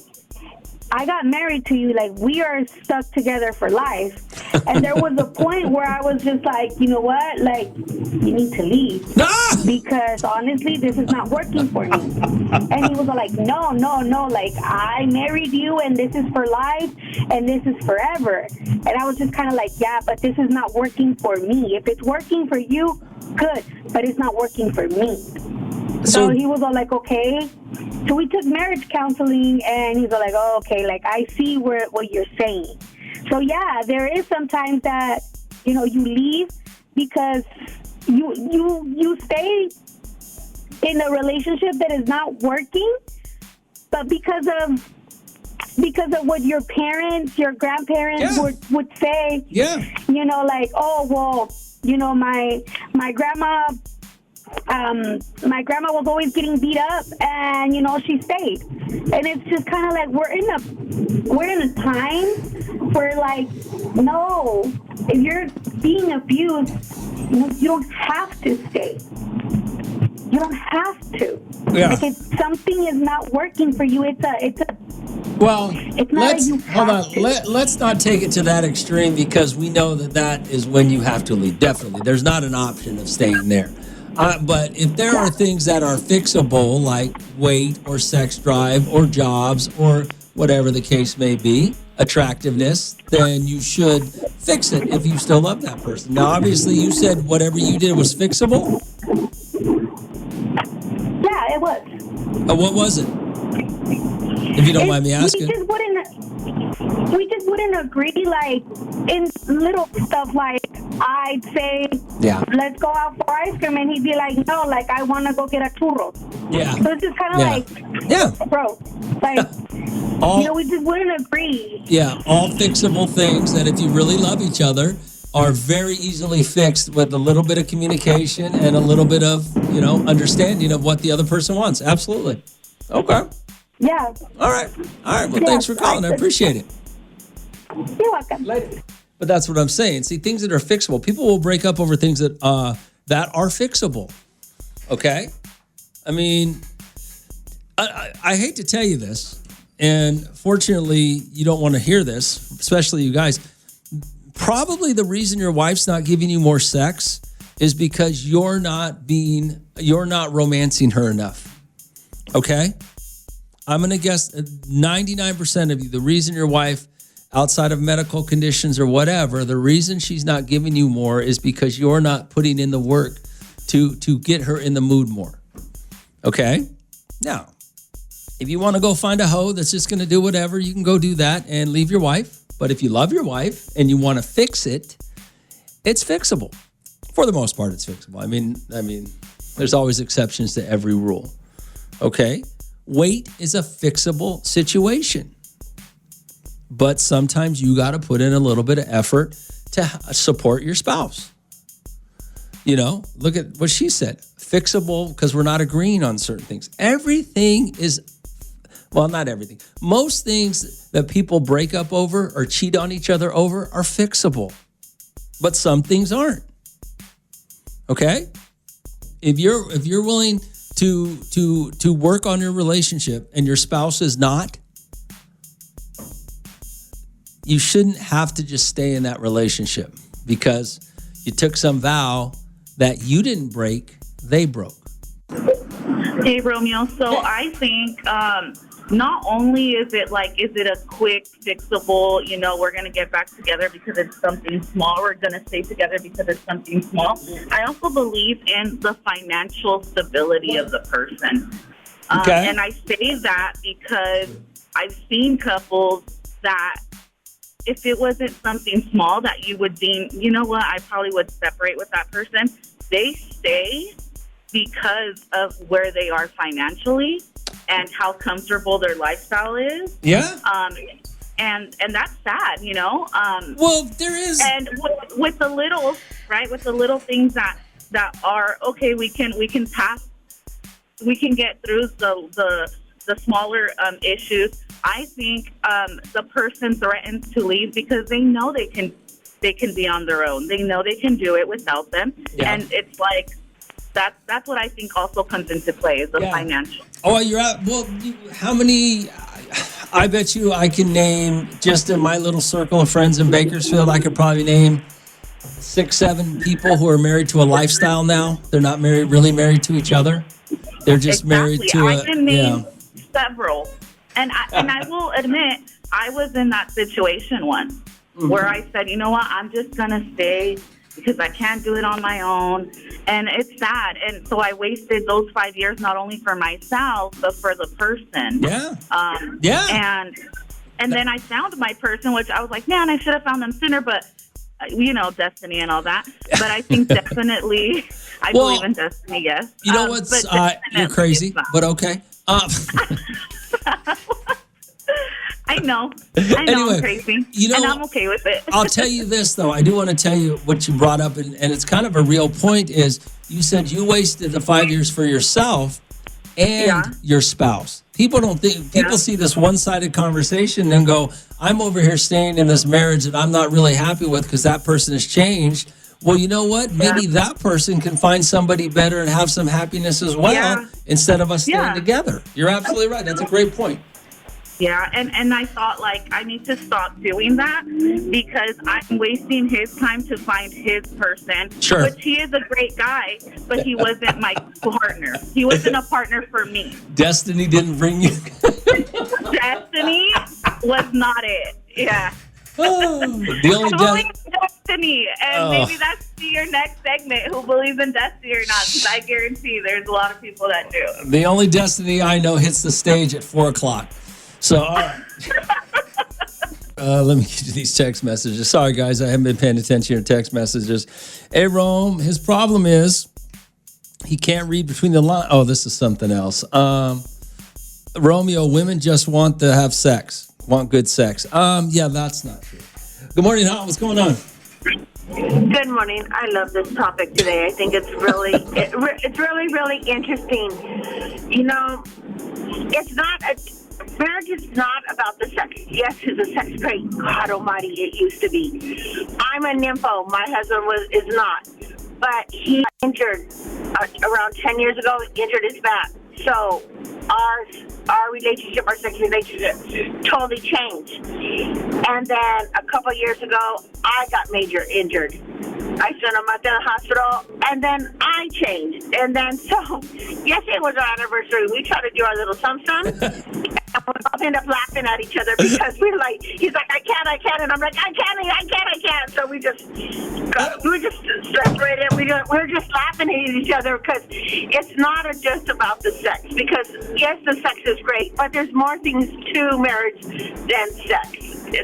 I got married to you, like, we are stuck together for life. And there was a point where I was just like, you know what, like, you need to leave. Because honestly, this is not working for me. And he was like, no, like, I married you and this is for life and this is forever. And I was just kind of like, yeah, but this is not working for me. If it's working for you, good, but it's not working for me. So he was all like, okay. So we took marriage counseling, and he's all like, oh, okay, like, I see what you're saying. So, yeah, there is sometimes that, you know, you leave because you stay in a relationship that is not working, but because of what your parents, your grandparents would say, you know, like, oh, well, you know, my grandma was always getting beat up, and you know she stayed. And it's just kind of like we're in a time where, like, no, if you're being abused, you don't have to stay. You don't have to. Yeah. Like, if something is not working for you, it's a. Well, it's not hold on. Let's not take it to that extreme, because we know that is when you have to leave. Definitely, there's not an option of staying there. But if there are things that are fixable, like weight or sex drive or jobs or whatever the case may be, attractiveness, then you should fix it if you still love that person. Now, obviously, you said whatever you did was fixable? Yeah, it was. What was it? If you don't mind me asking. We just wouldn't agree, like, in little stuff, like, I'd say, let's go out for ice cream, and he'd be like, no, like, I want to go get a churro. Yeah. So it's just kind of like, bro, like, you know, we just wouldn't agree. Yeah, all fixable things that if you really love each other are very easily fixed with a little bit of communication and a little bit of, you know, understanding of what the other person wants. Absolutely. Okay. Yeah. All right. Well, thanks for calling. I appreciate it. You're welcome. Later. But that's what I'm saying. See, things that are fixable, people will break up over things that that are fixable. Okay? I mean, I hate to tell you this, and fortunately, you don't want to hear this, especially you guys. Probably the reason your wife's not giving you more sex is because you're not romancing her enough. Okay? I'm going to guess 99% of you, the reason your wife, outside of medical conditions or whatever, the reason she's not giving you more is because you're not putting in the work to get her in the mood more. Okay? Now, if you want to go find a hoe that's just going to do whatever, you can go do that and leave your wife. But if you love your wife and you want to fix it, it's fixable. For the most part, it's fixable. I mean, there's always exceptions to every rule. Okay? Weight is a fixable situation. But sometimes you got to put in a little bit of effort to support your spouse. You know, look at what she said. Fixable because we're not agreeing on certain things. Everything is, well, not everything. Most things that people break up over or cheat on each other over are fixable. But some things aren't. Okay? If you're willing to work on your relationship and your spouse is not, you shouldn't have to just stay in that relationship because you took some vow that you didn't break, they broke. Hey, Romeo. So I think not only is it a quick, fixable, we're going to get back together because it's something small. We're going to stay together because it's something small. I also believe in the financial stability of the person. Okay. And I say that because I've seen couples that if it wasn't something small that you would deem, you know what, I probably would separate with that person, they stay because of where they are financially and how comfortable their lifestyle is. Yeah. And that's sad, Well, there is. And with the little, right, with the little things that are, okay, we can pass, we can get through the smaller issues. I think the person threatens to leave because they know they can be on their own. They know they can do it without them. Yeah. And it's like that's what I think also comes into play is the financial. Oh, you're out. Well, how many? I bet you I can name just in my little circle of friends in Bakersfield. I could probably name 6-7 people who are married to a lifestyle now. They're not really married to each other. They're just married to I can name several. And I will admit, I was in that situation once where I said, you know what, I'm just going to stay because I can't do it on my own. And it's sad. And so I wasted those 5 years not only for myself, but for the person. Yeah. And then I found my person, which I was like, man, I should have found them sooner. But, destiny and all that. But I think definitely, I believe in destiny, yes. You know what's, you're crazy, but okay. I know anyway, I'm crazy, and I'm okay with it. I'll tell you this, though. I do want to tell you what you brought up, and it's kind of a real point, is you said you wasted the 5 years for yourself and your spouse. People don't think, people see this one-sided conversation and go, I'm over here staying in this marriage that I'm not really happy with because that person has changed. Well, you know what? Maybe that person can find somebody better and have some happiness as well instead of us staying together. You're absolutely right. That's a great point. Yeah, and I thought, I need to stop doing that because I'm wasting his time to find his person. Sure. Which he is a great guy, but he wasn't my partner. He wasn't a partner for me. Destiny didn't bring you. Destiny was not it. Yeah. The only destiny, and maybe that's your next segment. Who believes in destiny or not? Because I guarantee there's a lot of people that do. The only destiny I know hits the stage at 4:00. So, all right. Let me get to these text messages. Sorry, guys, I haven't been paying attention to text messages. Hey, Rome, his problem is he can't read between the lines. Oh, this is something else. Romeo, women just want to have sex, want good sex. Yeah, that's not true. Good morning, Hot. What's going on? Good morning. I love this topic today. I think it's really, it's really interesting. It's not marriage is not about the sex. Yes, is a sex trait? God almighty, it used to be. I'm a nympho. My husband is not. but he injured around 10 years ago, injured his back. So our relationship, our sex relationship totally changed. And then a couple of years ago, I got major injured. I spent a month in the hospital, and then I changed. And then, so, yesterday was our anniversary. We tried to do our little sum-sum, and we both end up laughing at each other because we're like, he's like, I can't, and I'm like, I can't. So we just separated. We're just laughing at each other because it's not just about the sex. Because, yes, the sex is great, but there's more things to marriage than sex.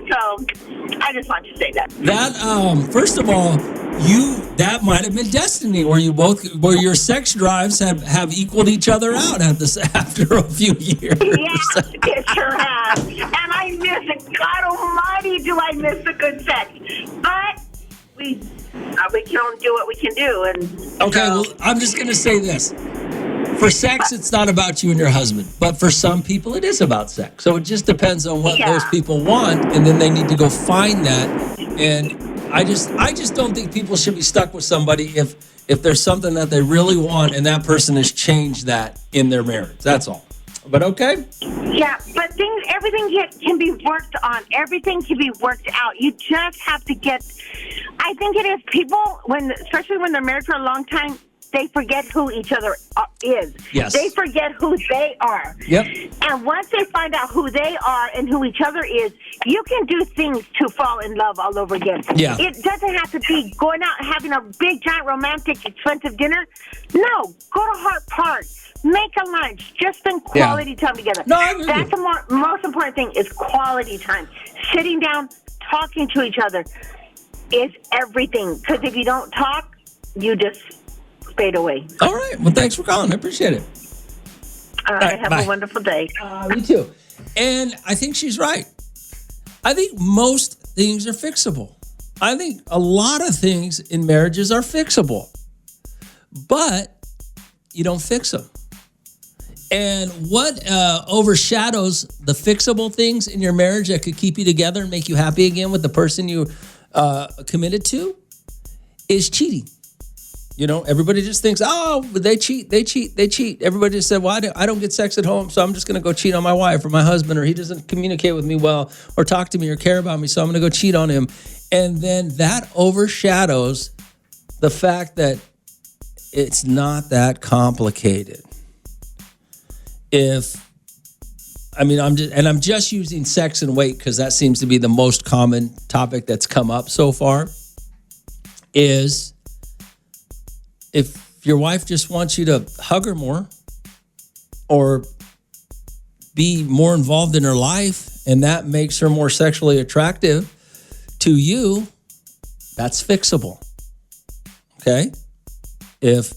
So I just want to say that. That, first of all, that might have been destiny, where your sex drives have equaled each other out after a few years. Yeah, it sure has. And I miss it. God almighty, do I miss the good sex. But we can only do what we can do. And okay, well, I'm just going to say this. For sex, it's not about you and your husband. But for some people, it is about sex. So it just depends on what those people want, and then they need to go find that. And I just don't think people should be stuck with somebody if there's something that they really want and that person has changed that in their marriage. That's all. But okay? Yeah, but everything can be worked on. Everything can be worked out. You just have to I think it is people, especially when they're married for a long time, they forget who each other is. Yes. They forget who they are. Yep. And once they find out who they are and who each other is, you can do things to fall in love all over again. Yeah. It doesn't have to be going out and having a big, giant, romantic, expensive dinner. No, go to Hart Park. Make a lunch. Just spend quality time together. No, I agree. That's the most important thing is quality time. Sitting down, talking to each other is everything. Because if you don't talk, you just fade away. All right. Well, thanks for calling. I appreciate it. All right. Have a wonderful day. Me too. And I think she's right. I think most things are fixable. I think a lot of things in marriages are fixable. But you don't fix them. And what overshadows the fixable things in your marriage that could keep you together and make you happy again with the person you committed to is cheating. You know, everybody just thinks, oh, they cheat. Everybody just said, well, I don't get sex at home, so I'm just going to go cheat on my wife or my husband, or he doesn't communicate with me well or talk to me or care about me, so I'm going to go cheat on him. And then that overshadows the fact that it's not that complicated. I'm just using sex and weight because that seems to be the most common topic that's come up so far, is if your wife just wants you to hug her more or be more involved in her life and that makes her more sexually attractive to you, that's fixable. Okay? If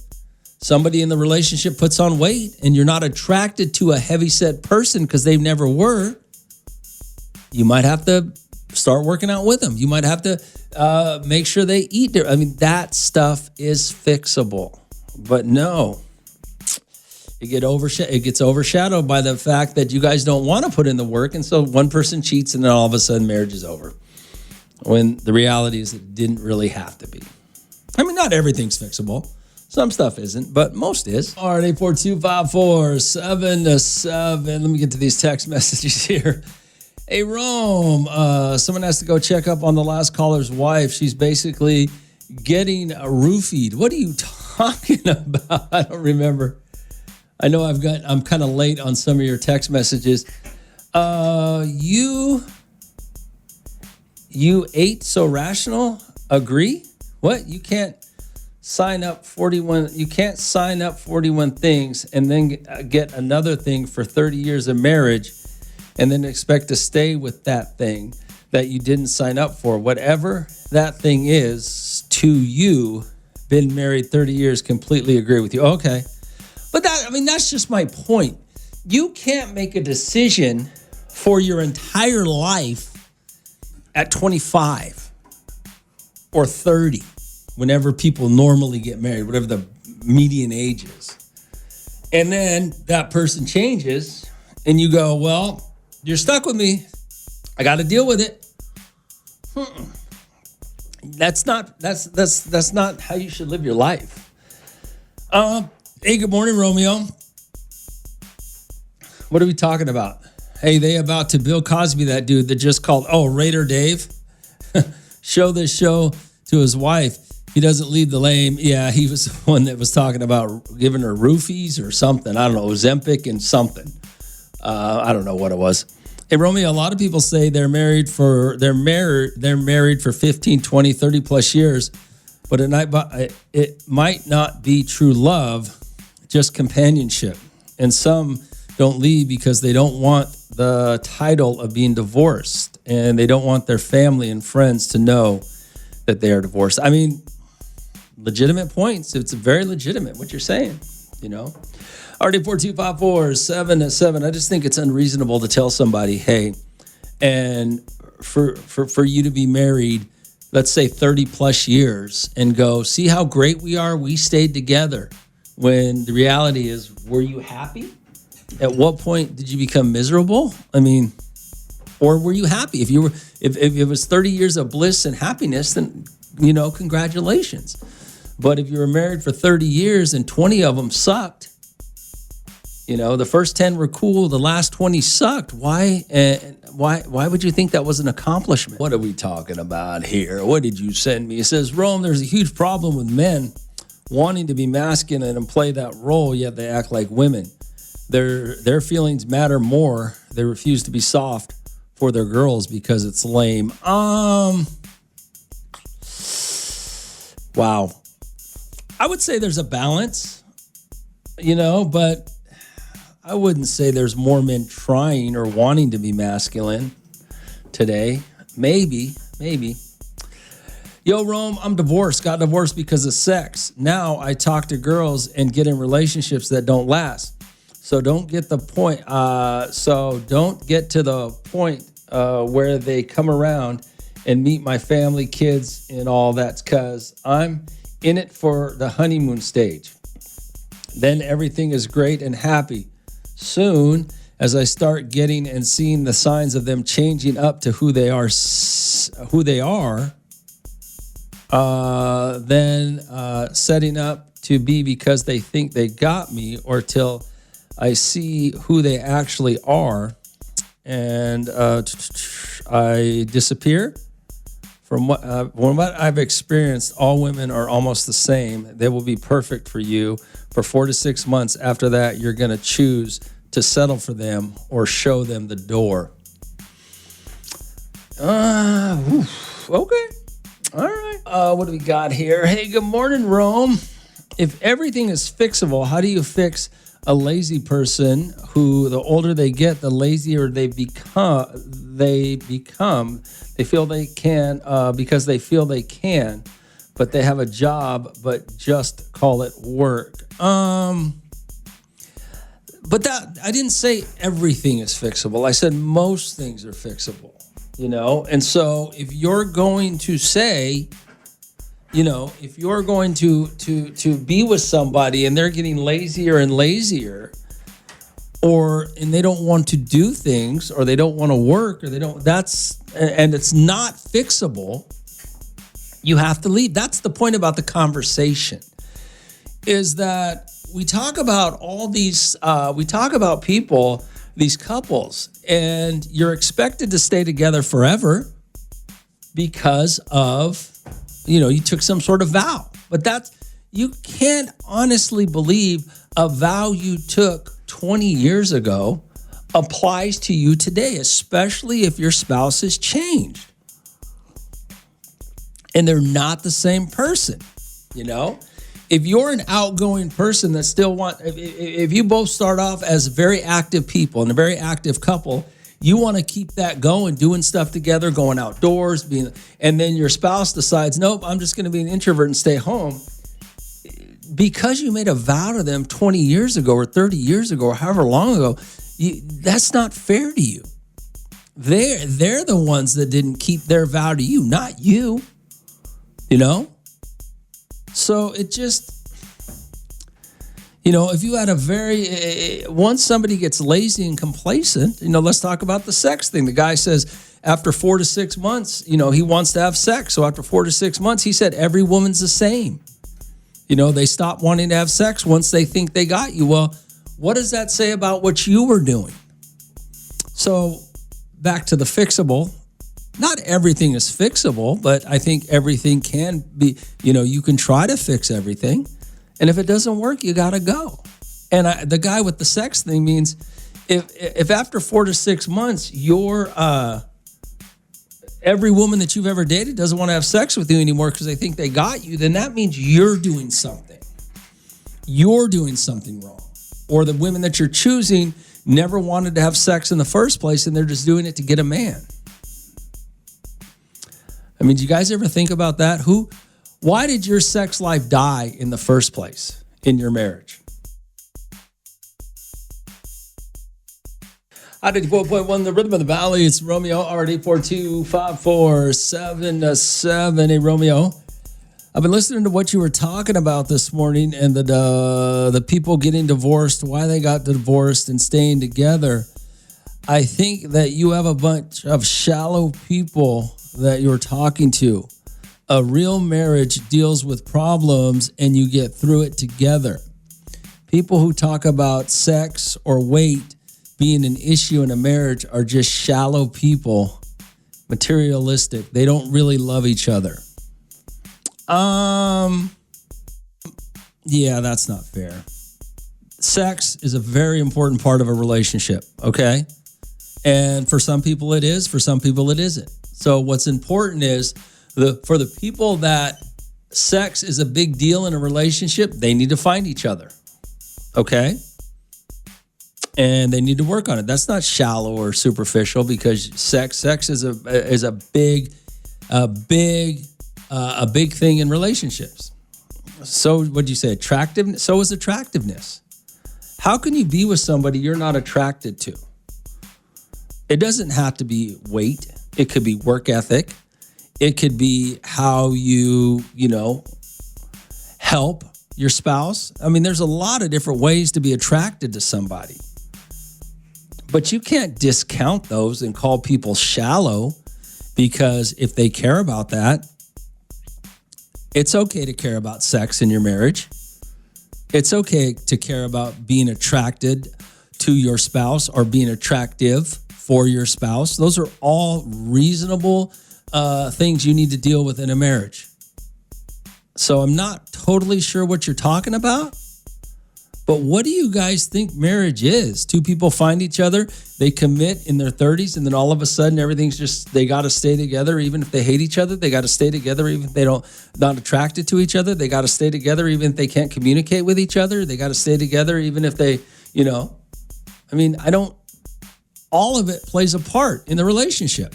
somebody in the relationship puts on weight and you're not attracted to a heavyset person because they never were, you might have to start working out with them. You might have to make sure they eat there. I mean, that stuff is fixable. But no, it gets overshadowed by the fact that you guys don't want to put in the work. And so one person cheats and then all of a sudden marriage is over. When the reality is it didn't really have to be. I mean, not everything's fixable. Some stuff isn't, but most is. All right, 842-547-7. Let me get to these text messages here. Hey, Rome, someone has to go check up on the last caller's wife. She's basically getting roofied. What are you talking about? I don't remember. I know I'm kind of late on some of your text messages. You ate so rational? Agree? What? You can't sign up 41 things and then get another thing for 30 years of marriage and then expect to stay with that thing that you didn't sign up for. Whatever that thing is to you, been married 30 years, completely agree with you. Okay. But that's just my point. You can't make a decision for your entire life at 25 or 30, whenever people normally get married, whatever the median age is. And then that person changes and you go, well, you're stuck with me. I got to deal with it. that's not how you should live your life. Hey, good morning, Romeo. What are we talking about? Hey, they about to Bill Cosby, that dude that just called, Raider Dave, show this show to his wife. He doesn't leave the lane. Yeah, he was the one that was talking about giving her roofies or something. I don't know, Ozempic and something. I don't know what it was. Hey, Romeo, a lot of people say they're married for 15, 20, 30 plus years, but it might not be true love, just companionship. And some don't leave because they don't want the title of being divorced, and they don't want their family and friends to know that they are divorced. I mean, legitimate points. It's very legitimate what you're saying, you know. RD4254-777. I just think it's unreasonable to tell somebody, hey, and for you to be married, let's say 30 plus years, and go, see how great we are? We stayed together. When the reality is, were you happy? At what point did you become miserable? I mean, or were you happy? If it was 30 years of bliss and happiness, then, congratulations. But if you were married for 30 years and 20 of them sucked, the first 10 were cool, the last 20 sucked. Why would you think that was an accomplishment? What are we talking about here? What did you send me? It says, Rome, there's a huge problem with men wanting to be masculine and play that role, yet they act like women. Their feelings matter more. They refuse to be soft for their girls because it's lame. Wow. I would say there's a balance, but I wouldn't say there's more men trying or wanting to be masculine today. Maybe. Yo, Rome, I'm divorced. Got divorced because of sex. Now I talk to girls and get in relationships that don't last. So don't get to the point where they come around and meet my family, kids, and all that, because I'm in it for the honeymoon stage. Then everything is great and happy. Soon, as I start getting and seeing the signs of them changing up to who they are, then setting up to be because they think they got me, or till I see who they actually are, and I disappear. From what I've experienced, all women are almost the same. They will be perfect for you for 4 to 6 months. After that, you're going to choose to settle for them or show them the door. Okay. All right. What do we got here? Hey, good morning, Rome. If everything is fixable, how do you fix a lazy person who, the older they get, the lazier they become? They feel they can because they feel they can, but they have a job, but just call it work. But that, I didn't say everything is fixable. I said most things are fixable, And so if you're going to say, if you're going to be with somebody and they're getting lazier and lazier, and they don't want to do things, or they don't want to work, or and it's not fixable, you have to leave. That's the point about the conversation, is that we talk about all these, people, these couples, and you're expected to stay together forever because of, you took some sort of vow. But you can't honestly believe a vow you took 20 years ago applies to you today, especially if your spouse has changed and they're not the same person. If you're an outgoing person that still if you both start off as very active people and a very active couple, you want to keep that going, doing stuff together, going outdoors, and then your spouse decides, nope, I'm just going to be an introvert and stay home. Because you made a vow to them 20 years ago or 30 years ago or however long ago, that's not fair to you. They're the ones that didn't keep their vow to you, not you. So it just, if you had once somebody gets lazy and complacent, let's talk about the sex thing. The guy says, after 4 to 6 months, he wants to have sex. So after 4 to 6 months, he said every woman's the same. They stop wanting to have sex once they think they got you. Well, what does that say about what you were doing? So back to the fixable. Not everything is fixable, but I think everything can be, you can try to fix everything. And if it doesn't work, you got to go. And the guy with the sex thing means if after 4 to 6 months, every woman that you've ever dated doesn't want to have sex with you anymore because they think they got you, then that means you're doing something. You're doing something wrong. Or the women that you're choosing never wanted to have sex in the first place and they're just doing it to get a man. I mean, do you guys ever think about that? Why did your sex life die in the first place in your marriage? I did 4.1, the Rhythm of the Valley. It's Romeo, RD4254777. Hey, Romeo. I've been listening to what you were talking about this morning and the people getting divorced, why they got divorced and staying together. I think that you have a bunch of shallow people that you're talking to. A real marriage deals with problems and you get through it together. People who talk about sex or weight being an issue in a marriage are just shallow people, materialistic. They don't really love each other. Yeah, that's not fair. Sex is a very important part of a relationship, okay? And for some people it is, for some people it isn't. So what's important is for the people that sex is a big deal in a relationship, they need to find each other, okay? And they need to work on it. That's not shallow or superficial because sex is a big thing in relationships. So what'd you say? Attractiveness? So is attractiveness. How can you be with somebody you're not attracted to? It doesn't have to be weight. It could be work ethic. It could be how you help your spouse. I mean, there's a lot of different ways to be attracted to somebody. But you can't discount those and call people shallow because if they care about that, it's okay to care about sex in your marriage. It's okay to care about being attracted to your spouse or being attractive for your spouse. Those are all reasonable things you need to deal with in a marriage. So I'm not totally sure what you're talking about, but what do you guys think marriage is? Two people find each other, they commit in their 30s, and then all of a sudden everything's just, they got to stay together even if they hate each other. They got to stay together even if they not attracted to each other. They got to stay together even if they can't communicate with each other. They got to stay together even if they, all of it plays a part in the relationship.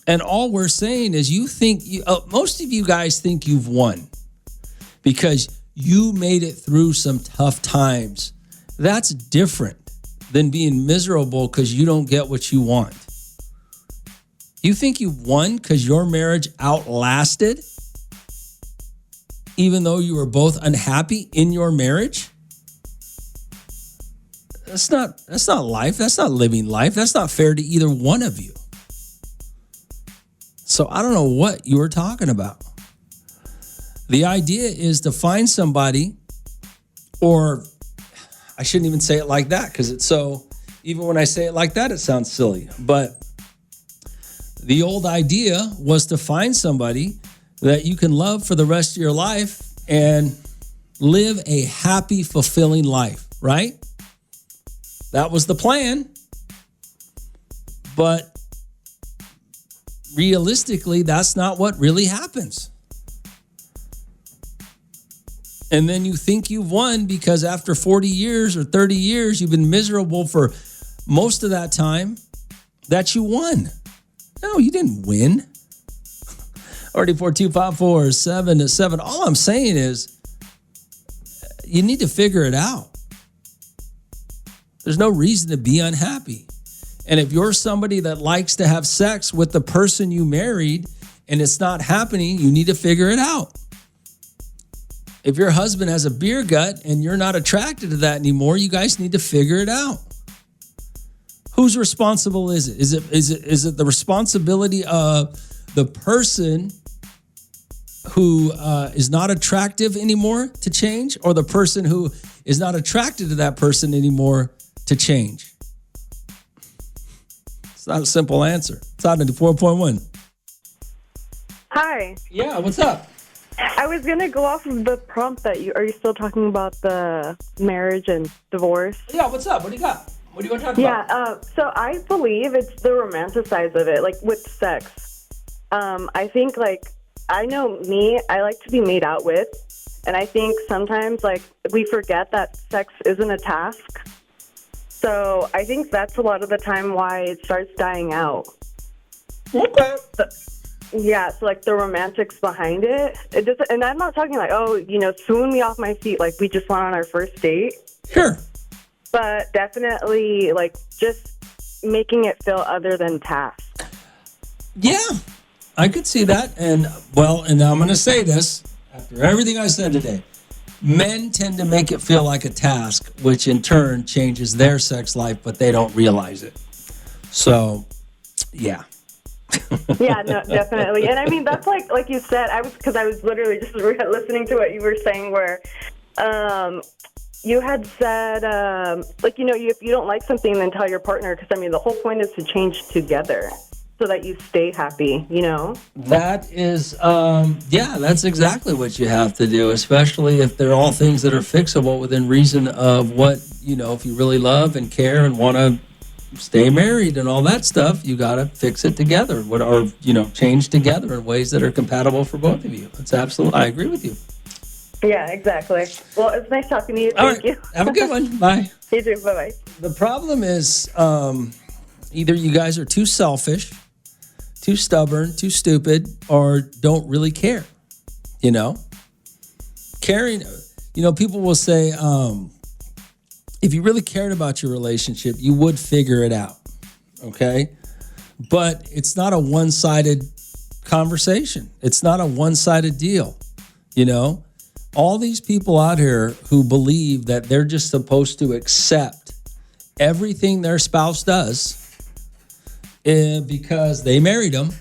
And all we're saying is most of you guys think you've won because you made it through some tough times. That's different than being miserable because you don't get what you want. You think you've won because your marriage outlasted, even though you were both unhappy in your marriage? That's not life. That's not living life. That's not fair to either one of you. So I don't know what you were talking about. The idea is to find somebody, or I shouldn't even say it like that because even when I say it like that, it sounds silly. But the old idea was to find somebody that you can love for the rest of your life and live a happy, fulfilling life, right? That was the plan. But realistically, that's not what really happens. And then you think you've won because after 40 years or 30 years, you've been miserable for most of that time, that you won. No, you didn't win. RD4254777. All I'm saying is you need to figure it out. There's no reason to be unhappy. And if you're somebody that likes to have sex with the person you married and it's not happening, you need to figure it out. If your husband has a beer gut and you're not attracted to that anymore, you guys need to figure it out. Whose responsible is it? Is it the responsibility of the person who is not attractive anymore to change, or the person who is not attracted to that person anymore to change? It's not a simple answer. It's out into 4.1. Hi. Yeah, what's up? I was going to go off of the prompt that are you still talking about the marriage and divorce? Yeah, what's up? What do you got? What do you want to talk about? Yeah, so I believe it's the romanticize of it, like with sex. I think, like, I know me, I like to be made out with, and I think sometimes, like, we forget that sex isn't a task. So I think that's a lot of the time why it starts dying out. Okay. Yeah, so, like, the romantics behind it. It doesn't, and I'm not talking like, oh, swoon me off my feet like we just went on our first date. Sure. But definitely, like, just making it feel other than task. Yeah, I could see that. And I'm going to say this after everything I said today. Men tend to make it feel like a task, which in turn changes their sex life, but they don't realize it. So, yeah. Yeah, no, definitely. And I mean, that's like you said, I was literally just listening to what you were saying where you had said, if you don't like something, then tell your partner, because, I mean, the whole point is to change together so that you stay happy, That is, that's exactly what you have to do, especially if they're all things that are fixable within reason of what, if you really love and care and want to stay married and all that stuff, you got to fix it together change together in ways that are compatible for both of you. It's absolutely, I agree with you. Yeah, exactly. Well, it's nice talking to you. Thank you. Have a good one. Bye. You too. Bye-bye. The problem is either you guys are too selfish, too stubborn, too stupid, or don't really care. Caring, people will say, if you really cared about your relationship, you would figure it out. Okay? But it's not a one-sided conversation. It's not a one-sided deal. All these people out here who believe that they're just supposed to accept everything their spouse does because they married them,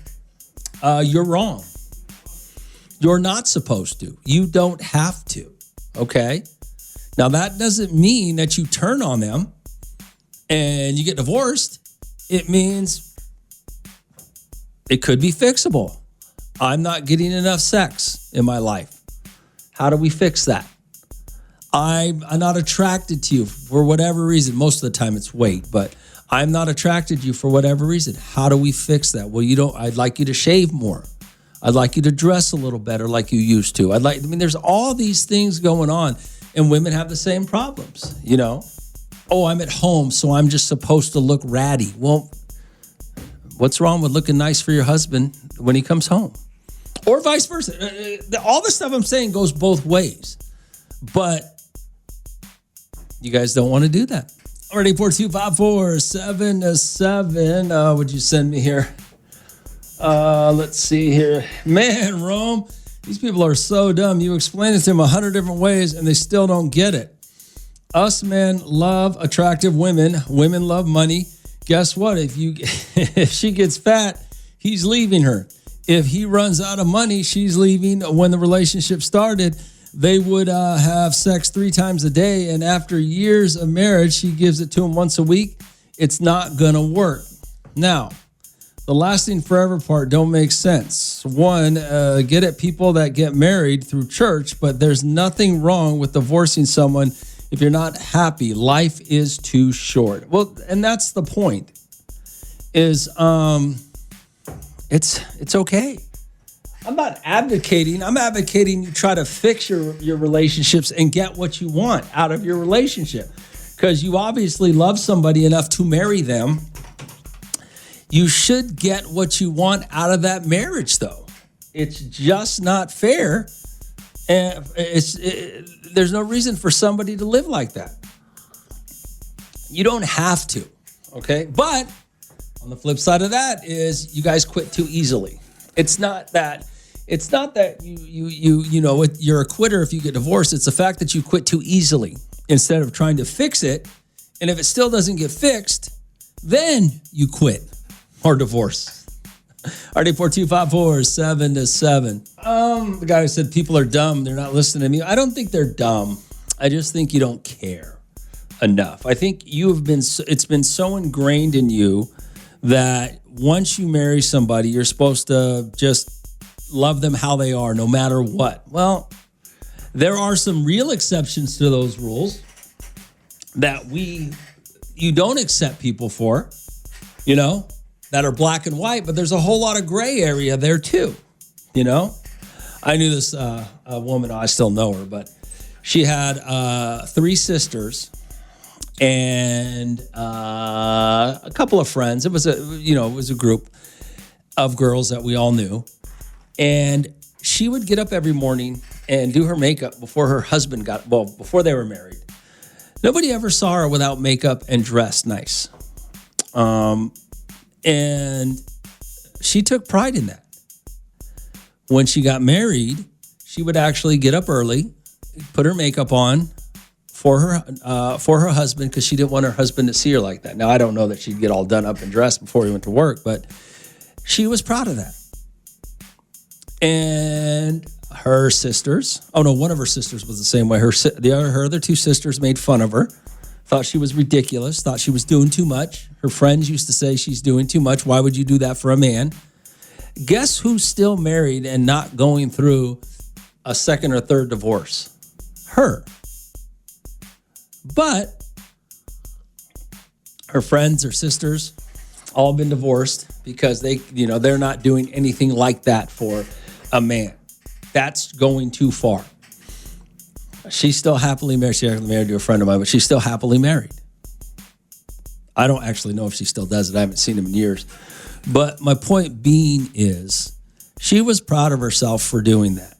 you're wrong. You're not supposed to. You don't have to, okay? Now, that doesn't mean that you turn on them and you get divorced. It means it could be fixable. I'm not getting enough sex in my life. How do we fix that? I'm not attracted to you for whatever reason. Most of the time it's weight, but I'm not attracted to you for whatever reason. How do we fix that? Well, I'd like you to shave more. I'd like you to dress a little better like you used to. There's all these things going on, and women have the same problems, Oh, I'm at home, so I'm just supposed to look ratty. Well, what's wrong with looking nice for your husband when he comes home? Or vice versa. All the stuff I'm saying goes both ways. But you guys don't want to do that. Already 4254777. Would you send me here? Let's see here. Man, Rome, these people are so dumb. You explain it to them 100 different ways and they still don't get it. Us men love attractive women. Women love money. Guess what? If she gets fat, he's leaving her. If he runs out of money, she's leaving. When the relationship started, they would have sex 3 times a day. And after years of marriage, she gives it to him once a week. It's not going to work. Now, the lasting forever part don't make sense. One, get at people that get married through church, but there's nothing wrong with divorcing someone if you're not happy. Life is too short. Well, and that's the point, is it's okay. I'm not advocating. I'm advocating you try to fix your relationships and get what you want out of your relationship, because you obviously love somebody enough to marry them. You should get what you want out of that marriage, though. It's just not fair. And there's no reason for somebody to live like that. You don't have to, okay? But on the flip side of that is you guys quit too easily. It's not that you're a quitter if you get divorced. It's the fact that you quit too easily instead of trying to fix it. And if it still doesn't get fixed, then you quit or divorce. RD42547-7. The guy who said people are dumb, they're not listening to me. I don't think they're dumb. I just think you don't care enough. I think it's been so ingrained in you that once you marry somebody, you're supposed to just love them how they are, no matter what. Well, there are some real exceptions to those rules that you don't accept people for, that are black and white, but there's a whole lot of gray area there too, I knew this a woman, I still know her, but she had 3 sisters and a couple of friends. It was a group of girls that we all knew. And she would get up every morning and do her makeup before her husband before they were married. Nobody ever saw her without makeup and dressed nice. And she took pride in that. When she got married, she would actually get up early, put her makeup on for her husband, because she didn't want her husband to see her like that. Now, I don't know that she'd get all done up and dressed before he went to work, but she was proud of that. And her sisters, one of her sisters was the same way. Her other 2 sisters made fun of her, thought she was ridiculous, thought she was doing too much. Her friends used to say she's doing too much. Why would you do that for a man? Guess who's still married and not going through a second or third divorce? Her. But her friends, her sisters, all been divorced because they're not doing anything like that for a man. That's going too far. She's still happily married. She's actually married to a friend of mine, but she's still happily married. I don't actually know if she still does it. I haven't seen him in years. But my point being is she was proud of herself for doing that.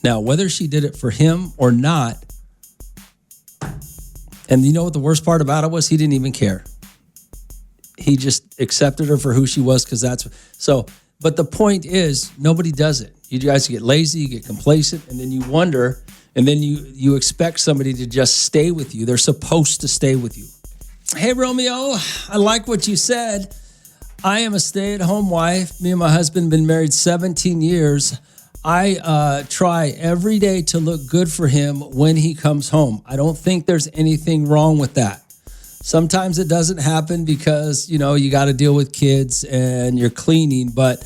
Now, whether she did it for him or not, and you know what the worst part about it was? He didn't even care. He just accepted her for who she was, because but the point is, nobody does it. You guys get lazy, you get complacent, and then you wonder, and then you expect somebody to just stay with you. They're supposed to stay with you. Hey, Romeo, I like what you said. I am a stay-at-home wife. Me and my husband have been married 17 years. I try every day to look good for him when he comes home. I don't think there's anything wrong with that. Sometimes it doesn't happen because, you got to deal with kids and you're cleaning. But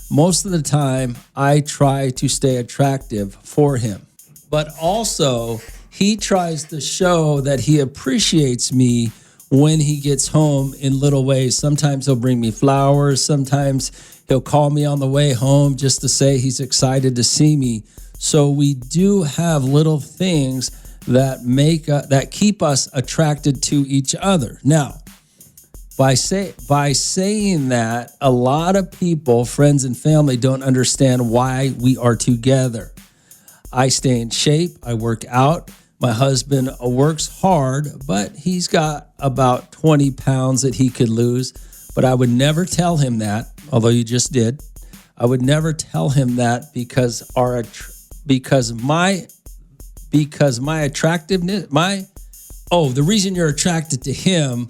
most of the time, I try to stay attractive for him. But also, he tries to show that he appreciates me when he gets home in little ways. Sometimes he'll bring me flowers. Sometimes he'll call me on the way home just to say he's excited to see me. So we do have little things that keep us attracted to each other. Now, by saying that, a lot of people, friends and family, don't understand why we are together. I stay in shape. I work out. My husband works hard, but he's got about 20 pounds that he could lose. But I would never tell him that, although you just did. I would never tell him that because my attractiveness, the reason you're attracted to him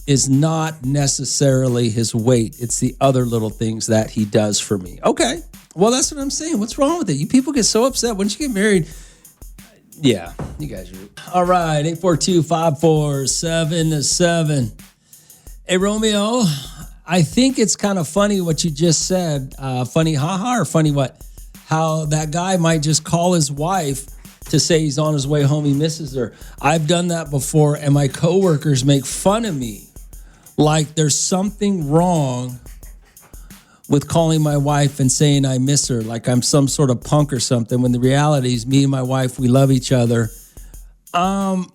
is not necessarily his weight. It's the other little things that he does for me. Okay. Well, that's what I'm saying. What's wrong with it? You people get so upset once you get married. Yeah, you guys are. All right, 842-547-7. Hey, Romeo, I think it's kind of funny what you just said. Funny haha or funny what? How that guy might just call his wife to say he's on his way home, he misses her. I've done that before, and my coworkers make fun of me. Like there's something wrong with calling my wife and saying I miss her, like I'm some sort of punk or something, when the reality is me and my wife, we love each other. There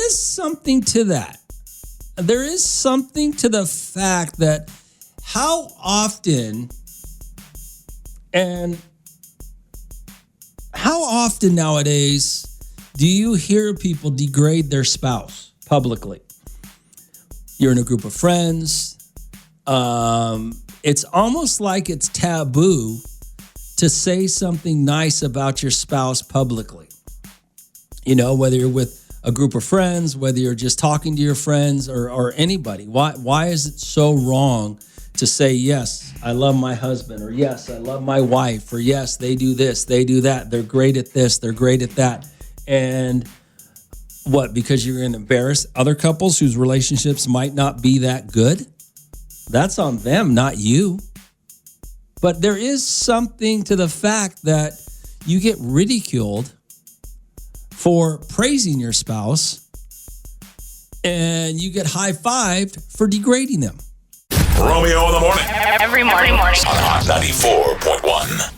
is something to that. There is something to the fact that how often nowadays do you hear people degrade their spouse publicly? You're in a group of friends. It's almost like it's taboo to say something nice about your spouse publicly. Whether you're with a group of friends, whether you're just talking to your friends or anybody. Why is it so wrong to say, yes, I love my husband, or yes, I love my wife, or yes, they do this, they do that, they're great at this, they're great at that. And what, because you're going to embarrass other couples whose relationships might not be that good? That's on them, not you. But there is something to the fact that you get ridiculed for praising your spouse, and you get high-fived for degrading them. Romeo in the Morning. Every morning. On Hot 94.1.